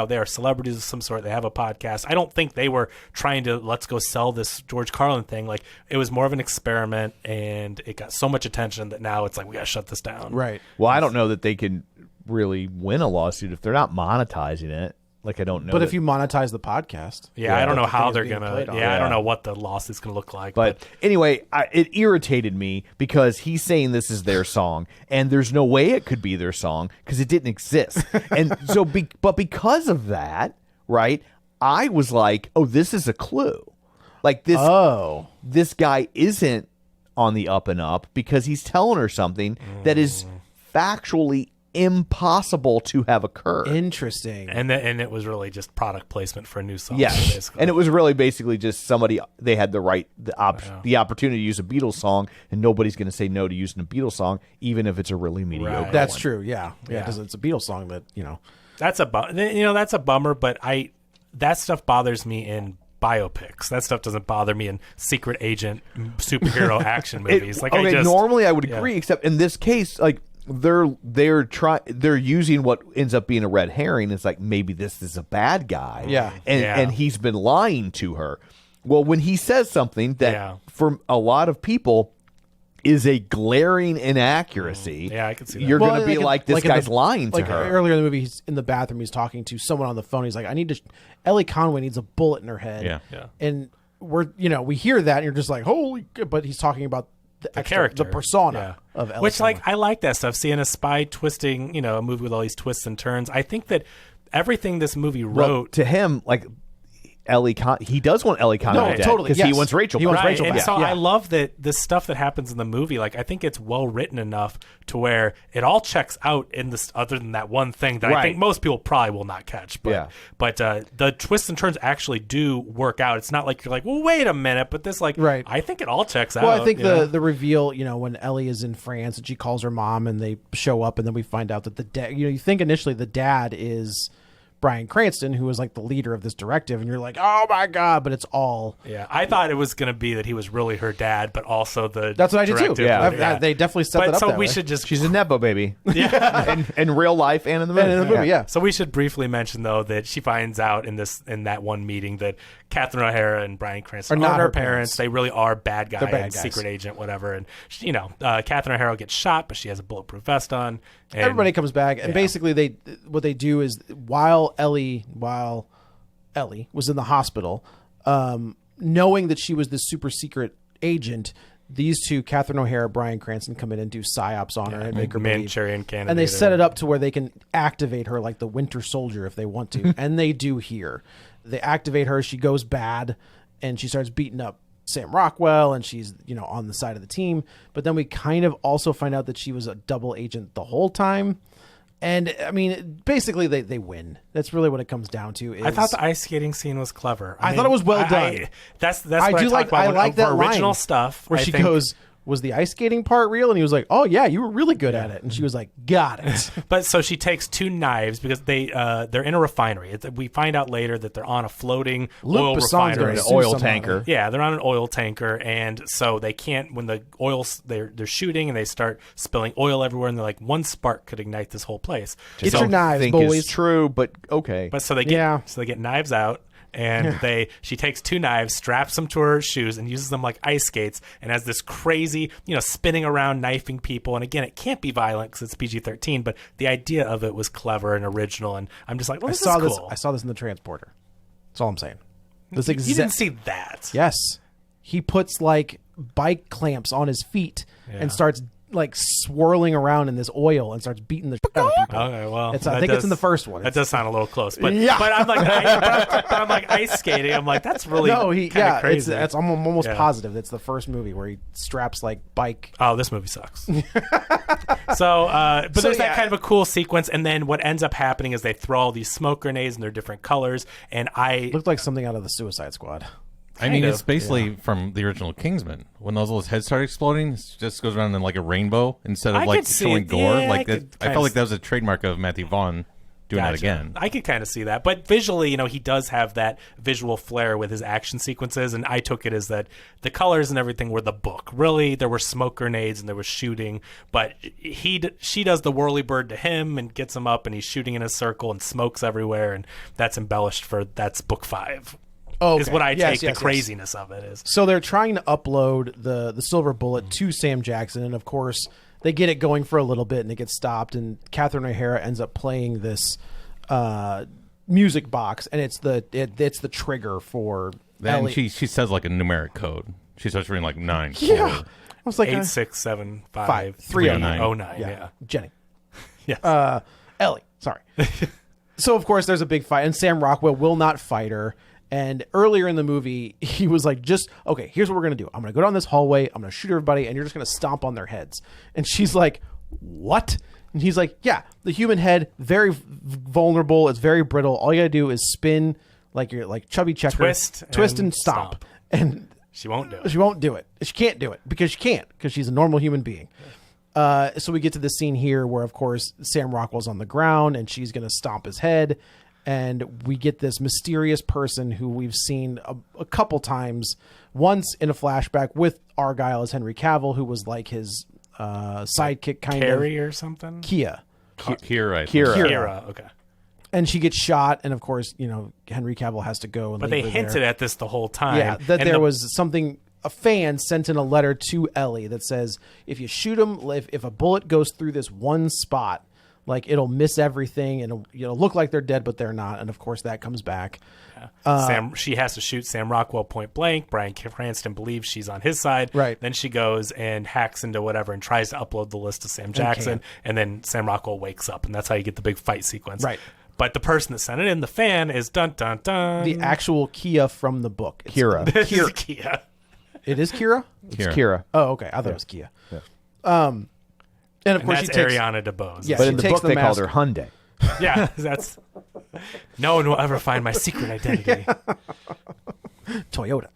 they are celebrities of some sort. They have a podcast. I don't think they were trying to let's go sell this George Carlin thing. Like, it was more of an experiment, and it got so much attention that now it's like we got to shut this down. Right. Well, I don't know that they can really win a lawsuit if they're not monetizing it. Like, I don't know. But if you monetize the podcast, I don't know the how thing they're is being gonna. played on. I don't know what the lawsuit's gonna look like. But anyway, it irritated me because he's saying this is their song, and there's no way it could be their song because it didn't exist. And so, but because of that, right? I was like, oh, this is a clue. Like this. Oh, this guy isn't on the up and up because he's telling her something that is factually impossible to have occurred. interesting. and it was really just product placement for a new song. Yes, basically. and it was really basically just somebody, they had the opportunity to use a Beatles song, and nobody's going to say no to using a Beatles song, even if it's a really mediocre. Right. That's one. true. Yeah. Because it's a Beatles song that That's a bummer. But that stuff bothers me in biopics. That stuff doesn't bother me in secret agent superhero action movies. Normally I would agree, except in this case, like they're using what ends up being a red herring. It's like maybe this is a bad guy, and he's been lying to her. Well, when he says something that for a lot of people is a glaring inaccuracy, I can see that. You're going to be like, this guy's lying to her. Earlier in the movie, he's in the bathroom. He's talking to someone on the phone. He's like, Ellie Conway needs a bullet in her head. Yeah. And we hear that, and you're just like, holy, but he's talking about the character, the persona of Ellie which Conway. I like that stuff. Seeing a spy twisting, a movie with all these twists and turns. I think that everything this movie wrote to him, like he does want Ellie Conway dead totally, because he wants Rachel. He wants right. Rachel and back. so I love that the stuff that happens in the movie. Like, I think it's well written enough to where it all checks out in this. Other than that one thing that I think most people probably will not catch. But the twists and turns actually do work out. It's not like you're like, well, wait a minute, but this I think it all checks out. Well, I think the reveal, when Ellie is in France and she calls her mom and they show up, and then we find out that the dad. You think initially the dad is Bryan Cranston, who was like the leader of this directive, and you're like, oh my god, but it's all. Yeah, I thought it was going to be that he was really her dad, but also the. That's what I did too. directive. Yeah, they definitely set that up. So that we way. should just. She's a nepo baby. Yeah. in real life and in the movie. And in the movie, yeah. So we should briefly mention though that she finds out in that one meeting that Catherine O'Hara and Bryan Cranston are not her her parents. They really are bad guys, They're bad guys. secret agent, whatever. And Catherine O'Hara gets shot, but she has a bulletproof vest on. And everybody comes back, and basically what they do is while Ellie was in the hospital, knowing that she was this super secret agent, these two, Catherine O'Hara, Bryan Cranston, come in and do psyops on her and make her believe. Manchurian candidate. And they set it up to where they can activate her like the Winter Soldier if they want to, and they do here. They activate her. She goes bad, and she starts beating up Sam Rockwell, and she's on the side of the team. But then we kind of also find out that she was a double agent the whole time. And I mean, basically, they win. That's really what it comes down to. I thought the ice skating scene was clever. I thought it was well done. That's what I do talk like. about. I like that original line stuff where she goes, "Was the ice skating part real?" And he was like, "Oh yeah, you were really good at it." And she was like, "Got it." But so she takes two knives because they're in a refinery. We find out later that they're on a floating oil refinery, an oil tanker. Yeah, they're on an oil tanker, and so they can't. When the oils they're shooting and they start spilling oil everywhere, and they're like, one spark could ignite this whole place. Get your knives, think boys. is true, but okay. But so they get knives out. And she takes two knives, straps them to her shoes, and uses them like ice skates, and has this crazy, spinning around, knifing people. And again, it can't be violent because it's PG-13, but the idea of it was clever and original. And I'm just like, well, this is cool. I saw this in the transporter. That's all I'm saying. You didn't see that. Yes, he puts like bike clamps on his feet and starts like swirling around in this oil and starts beating the shit out of people. Okay, well, I think it's in the first one. That does sound a little close, but Yeah. but I'm like ice skating. I'm like, that's really crazy. I'm almost positive that's the first movie where he straps like bike. Oh, this movie sucks. But there's that kind of a cool sequence, and then what ends up happening is they throw all these smoke grenades and they're different colors, and looked like something out of the Suicide Squad. I mean, it's basically from the original Kingsman. When those little heads start exploding, it just goes around in like a rainbow instead of like showing gore. I felt like that was a trademark of Matthew Vaughn. doing that Gotcha. again. I could kind of see that. But visually, he does have that visual flair with his action sequences, and I took it as that the colors and everything were the book. Really, there were smoke grenades and there was shooting, but she does the whirly bird to him and gets him up, and he's shooting in a circle and smoke's everywhere, and that's embellished that's book 5. Oh, is what I take the craziness of it is. So they're trying to upload the Silver Bullet to Sam Jackson, and of course they get it going for a little bit, and it gets stopped, and Catherine O'Hara ends up playing this music box, and it's the trigger for Then Ellie. she says like a numeric code. She starts reading like 9. Yeah, I was like 8, 6, 7, 5, 5, 309. Yeah. Jenny. Yes. Ellie. Sorry. So of course there's a big fight, and Sam Rockwell will not fight her. And earlier in the movie, he was like, okay, here's what we're going to do. I'm going to go down this hallway. I'm going to shoot everybody, and you're just going to stomp on their heads. And she's like, what? And he's like, yeah, the human head, very vulnerable. It's very brittle. All you got to do is spin like you're like Chubby Checker. Twist and stomp. And she won't do it. She won't do it. She can't do it because she can't, because she's a normal human being. So we get to the scene here where, of course, Sam Rockwell's on the ground, and she's going to stomp his head. And we get this mysterious person who we've seen a couple times, once in a flashback with Argyle as Henry Cavill, who was like his sidekick kind Carrie of. or something? Kira. Kira, okay. And she gets shot, and of course, Henry Cavill has to go. And but they hinted at this the whole time. Yeah, that there was something. A fan sent in a letter to Ellie that says, if you shoot him, if a bullet goes through this one spot, like it'll miss everything, and it'll look like they're dead, but they're not. And of course, that comes back. She has to shoot Sam Rockwell point blank. Bryan Cranston believes she's on his side. Right. Then she goes and hacks into whatever and tries to upload the list to Sam Jackson. And then Sam Rockwell wakes up, and that's how you get the big fight sequence. Right. But the person that sent it in, the fan, is dun dun dun. The actual Kia from the book. It's Kira. Kira. It is Kira? It's Kira. Oh, okay. I thought it was Kia. Yeah. And of course, that's she takes Ariana DeBose. Yeah. But she in the takes book, the they mask. called her Hyundai. Yeah, that's. No one will ever find my secret identity. Toyota.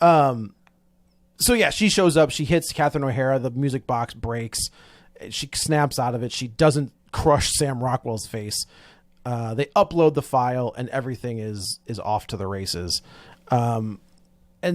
So yeah, she shows up. She hits Catherine O'Hara. The music box breaks. She snaps out of it. She doesn't crush Sam Rockwell's face. They upload the file, and everything is off to the races. And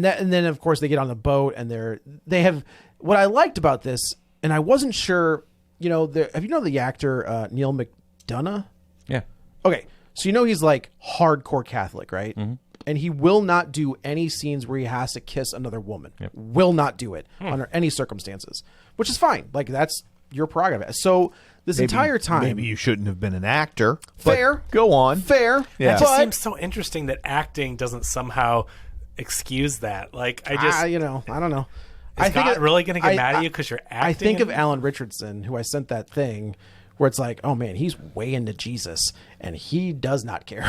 then of course they get on the boat, and they have what I liked about this, and I wasn't sure. Have you known the actor Neil McDonough? Yeah. Okay, so he's like hardcore Catholic, right? Mm-hmm. And he will not do any scenes where he has to kiss another woman. Yep. Will not do it under any circumstances, which is fine. Like, that's your prerogative. So this entire time, Maybe you shouldn't have been an actor. Fair. Go on. Fair. Yeah. It just But, seems so interesting that acting doesn't somehow excuse that. Like, I just, I don't know. is God really going to get mad at you because you're acting? I think of in it? Alan Richardson, who I sent that thing where it's like, oh man, he's way into Jesus, and he does not care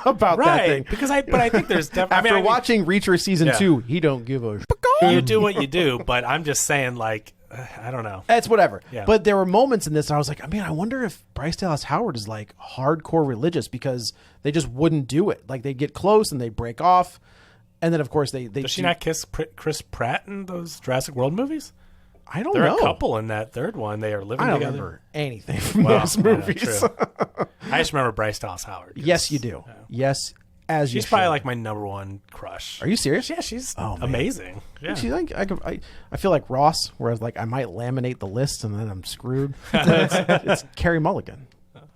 about that thing. Because I think there's definitely After watching Reacher season Yeah. 2, he don't give a you do what you do, but I'm just saying, like, I don't know. It's whatever. Yeah. But there were moments in this, and I was like, I wonder if Bryce Dallas Howard is like hardcore religious, because they just wouldn't do it. Like, they'd get close and they'd break off. And then, of course, they Does she not kiss Chris Pratt in those Jurassic World movies? I don't They're know. a couple in that third one. They are living I don't together. remember anything from Well, those yeah, movies. true. I just remember Bryce Dallas Howard. Yes, you do. Yes, as you She's probably should. like my number one crush. Are you serious? Yeah, she's Oh, man. amazing. Yeah. She's like, I feel like Ross, whereas like I might laminate the list and then I'm screwed. it's Carrie Mulligan.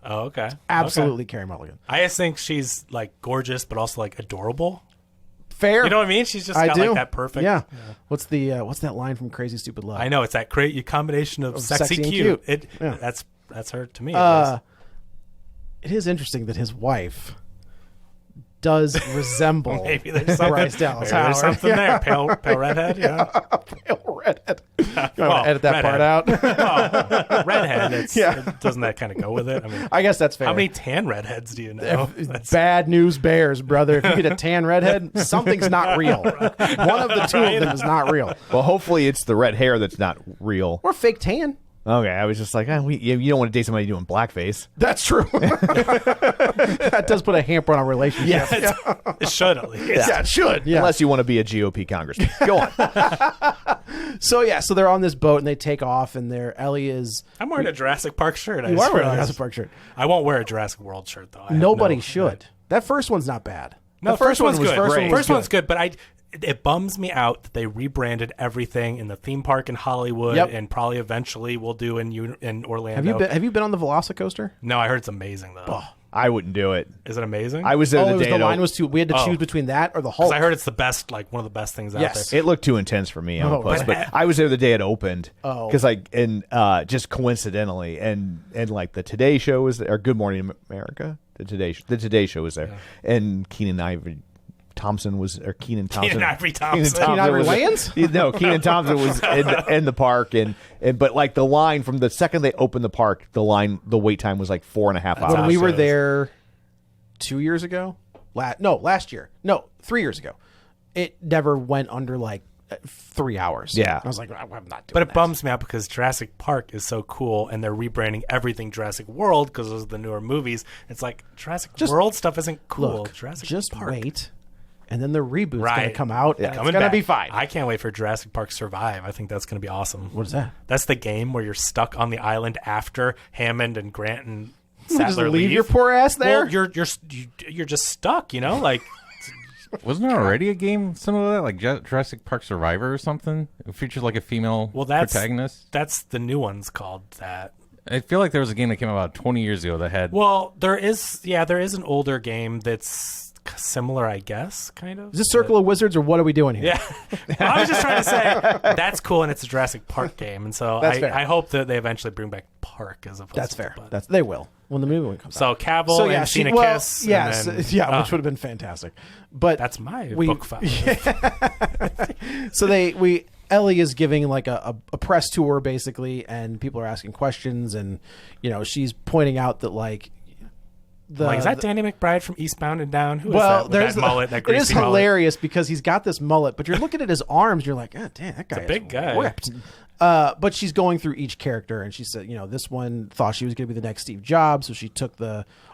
Oh, okay. Absolutely Okay. Carrie Mulligan. I just think she's like gorgeous, but also like adorable. Fair. You know what I mean? She's just I got do. like that perfect. Yeah. What's that line from Crazy Stupid Love? I know, it's that great combination of sexy, sexy and cute. cute. Yeah. That's her to me. At least. It is interesting that his wife does resemble Maybe there's something, Bryce Dallas maybe Howard. there's something there. Pale redhead. Yeah. Pale redhead. You want Well, to edit that part out? Oh, redhead. Yeah. Doesn't that kind of go with it? I mean, I guess that's fair. how many tan redheads do you know? Bad news bears, brother. If you get a tan redhead, something's not real. One of the two of them is not real. Well, hopefully it's the red hair that's not real. Or fake tan. Okay, I was just like, you don't want to date somebody doing blackface. That's true. That does put a hamper on our relationship. It should at least. Yeah, it should. Yeah. Unless you want to be a GOP congressman. Go on. So they're on this boat and they take off, and Ellie is. I'm wearing a Jurassic Park shirt. You are wearing a Jurassic Park shirt. I won't wear a Jurassic World shirt though. Nobody should. That first one's not bad. No, the first one's good. good. First one's good, but it bums me out that they rebranded everything in the theme park in Hollywood, and probably eventually will do in Orlando. Have you been on the Velocicoaster? No, I heard it's amazing though. Oh. I wouldn't do it. Is it amazing? I was there the day. The line was too. We had to choose between that or the Hulk. I heard it's the best, like one of the best things out there. It looked too intense for me. But I was there the day it opened. Because just coincidentally, and like the Today Show was there, or Good Morning America. The Today Show was there, and Keenan Ivory Thompson was, or Keenan Thompson. Keenan Ivory Thompson. Keenan Ivory Wayans? No, Keenan Thompson was in the park, and but like the line from the second they opened the park, the wait time was like 4.5 hours. When we were there 2 years ago, last year, 3 years ago, it never went under like 3 hours. Yeah, I was like, I'm not doing But it bums me out because Jurassic Park is so cool, and they're rebranding everything Jurassic World because those are the newer movies. It's like Jurassic World stuff isn't cool. Look, Jurassic just Park. wait. And then the reboot's going to come out. Yeah. And it's going to be fine. I can't wait for Jurassic Park Survive. I think that's going to be awesome. What is that? That's the game where you're stuck on the island after Hammond and Grant and Sattler just leave your poor ass there? Well, you're just stuck, you know? Like, wasn't there already a game similar to that, like Jurassic Park Survivor or something? It features like a female protagonist. That's the new one's called that. I feel like there was a game that came out about 20 years ago that had. Well, there is an older game that's similar, I guess, kind of. Is this Circle of Wizards, or what are we doing here? Yeah. Well, I was just trying to say that's cool, and it's a Jurassic Park game, and so I hope that they eventually bring back Park as opposed. That's to fair. They will when the movie comes out. So Cavill and Cena kiss. Yes, and then, which would have been fantastic. But that's my book five. So Ellie is giving like a press tour basically, and people are asking questions, and she's pointing out that like. Is that Danny McBride from Eastbound and Down? Who is well, that? There's that mullet, that greasy it is hilarious because he's got this mullet, but you're looking at his arms, you're like, oh, damn, that guy is big guy. Whipped. But she's going through each character, and she said, this one thought she was going to be the next Steve Jobs, so she took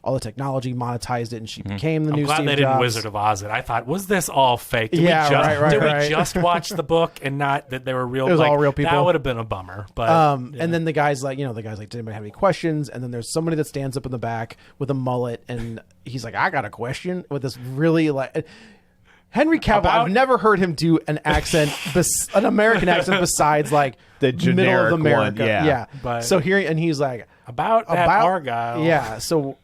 all the technology, monetized it, and she became the new Steve Jobs. I'm glad they didn't Wizard of Oz it. I thought, was this all fake? Did we just watch the book and not that they were real? It was all real people. That would have been a bummer. But and then the guy's like, did anybody have any questions? And then there's somebody that stands up in the back with a mullet, and he's like, I got a question with this really like. Henry Cavill, I've never heard him do an accent, an American accent besides like the generic middle of America. one. Yeah. But so here, and he's like about Argyle. Yeah. So,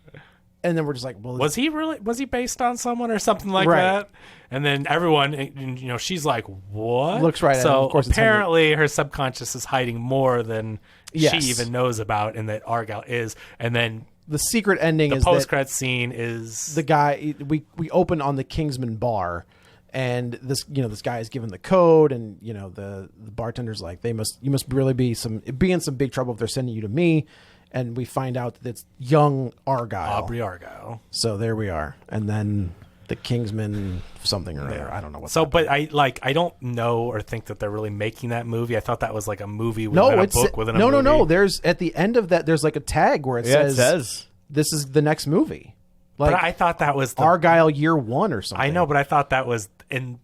and then we're just like, well, was he based on someone or something like that? And then everyone, she's like, what? Looks right. So at him. Of course apparently, her subconscious is hiding more than she even knows about, and that Argyle is, and then. The secret ending is the post-credit scene is the guy. We open on the Kingsman bar, and this guy is given the code, and the bartender's like, you must really be in some big trouble if they're sending you to me, and we find out that it's young Argyle, Aubrey Argyle. So there we are, and then the Kingsman something or other. I don't know what. So, but I don't know or think that they're really making that movie. I thought that was like a movie within a book within a movie. No. There's at the end of that. There's like a tag where it says this is the next movie. Like, but I thought that was Argyle Year One or something. I know, but I thought that was in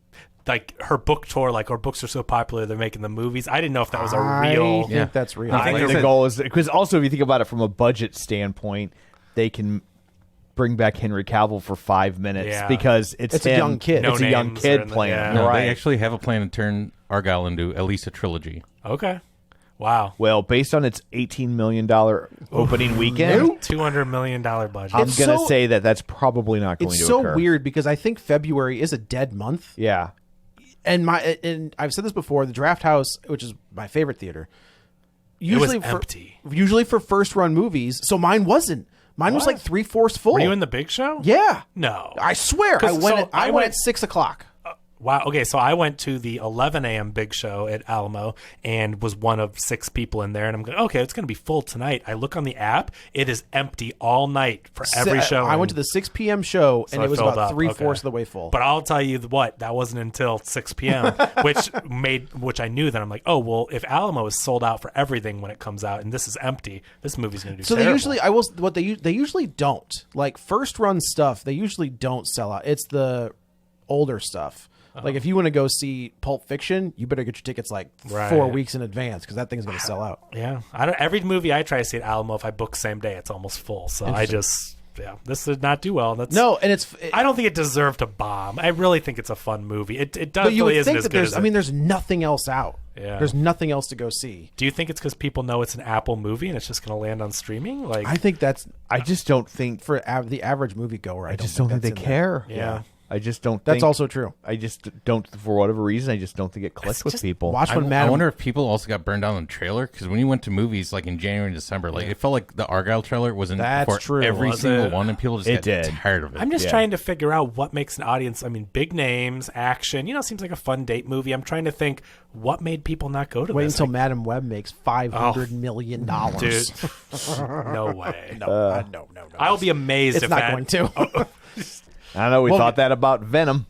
like her book tour. Like her books are so popular, they're making the movies. I didn't know if that was a real. I think that's real. I think the goal is because also if you think about it from a budget standpoint, they can bring back Henry Cavill for 5 minutes because it's a young kid. It's a young kid playing. No, they actually have a plan to turn Argyle into at least a trilogy. Okay. Wow. Well, based on its $18 million opening weekend, $200 million budget. I'm going to say that's probably not going to occur. It's so weird because I think February is a dead month. Yeah. And I've said this before, the Draft House, which is my favorite theater, usually it was empty. Usually for first run movies. So mine wasn't. Mine was like 3/4 full. Were you in the big show? Yeah. No. I swear. I went at 6 o'clock. Wow. Okay, so I went to the 11 a.m. big show at Alamo and was one of 6 people in there. And I'm going, okay, it's going to be full tonight. I look on the app. It is empty all night for every show. I went to the 6 p.m. show, and it was about 3/4 of the way full. But I'll tell you what, that wasn't until 6 p.m., which I knew that I'm like, oh, well, if Alamo is sold out for everything when it comes out and this is empty, this movie's going to do so terrible. They usually don't. Like, first run stuff, they usually don't sell out. It's the older stuff. Like if you want to go see Pulp Fiction, you better get your tickets like Right. 4 weeks in advance because that thing's going to sell out. Yeah, every movie I try to see at Alamo, if I book same day, it's almost full. So this did not do well. No, and I don't think it deserved to bomb. I really think it's a fun movie. It but definitely you would isn't think as that good there's. as I mean, there's nothing else out. Yeah. There's nothing else to go see. Do you think it's because people know it's an Apple movie and it's just going to land on streaming? Like, I think that's I just don't think. for the average moviegoer. I just don't think they that's in care. there. Yeah. I just don't. That's think, also true. I just don't. For whatever reason, I just don't think it clicked with just people. Watch when I Madam. wonder if people also got burned out on the trailer because when you went to movies like in January and December, like it felt like the Argyle trailer was in That's for true. every Was single it? one, and people just It got did. tired of it. I'm just Yeah. trying to figure out what makes an audience. I mean, big names, action. Seems like a fun date movie. I'm trying to think what made people not go to Wait this. until Madam Web makes $500 million. Dude, no way. No. I'll be amazed It's if not that, going to. I don't know. We Well, thought that about Venom.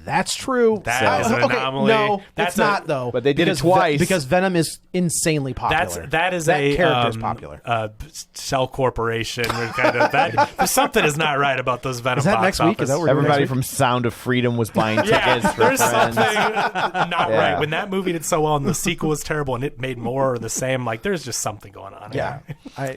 That's true. That is an anomaly. No, That's it's not though. But they did it Because twice. because Venom is insanely popular. That is that a character's popular. Shell corporation. Kind of that. Something is not right about those Venom. Is that box next week? office. Is that what we're doing Everybody next from Sound of Freedom was buying Yeah, tickets for there's friends. something not Yeah. right. When that movie did so well and the sequel was terrible and it made more or the same, like there's just something going on. Yeah.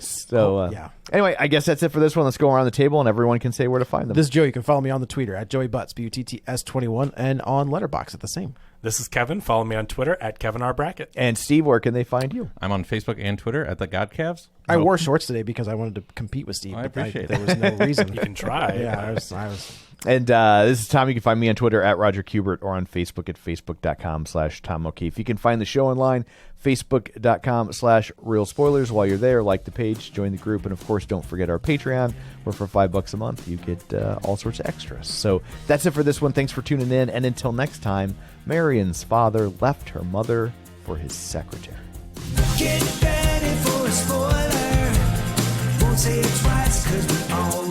So yeah. Anyway, I guess that's it for this one. Let's go around the table and everyone can say where to find them. This is Joe. You can follow me on the Twitter at Joey Butts, BUTTS21, and on Letterboxd at the same. This is Kevin. Follow me on Twitter at Kevin R. Brackett. And Steve, where can they find you? I'm on Facebook and Twitter at the Godcavs. I wore shorts today because I wanted to compete with Steve. I but appreciate there it. was no reason. You can try. Yeah, I was. And this is Tom. You can find me on Twitter at Roger Kubert or on Facebook at facebook.com/Tom O'Keefe. You can find the show online, facebook.com/Real Spoilers. While you're there, like the page, join the group, and of course, don't forget our Patreon, where for $5 a month, you get all sorts of extras. So that's it for this one. Thanks for tuning in. And until next time, Marion's father left her mother for his secretary. Get ready for a spoiler. Won't say it twice, 'cause we all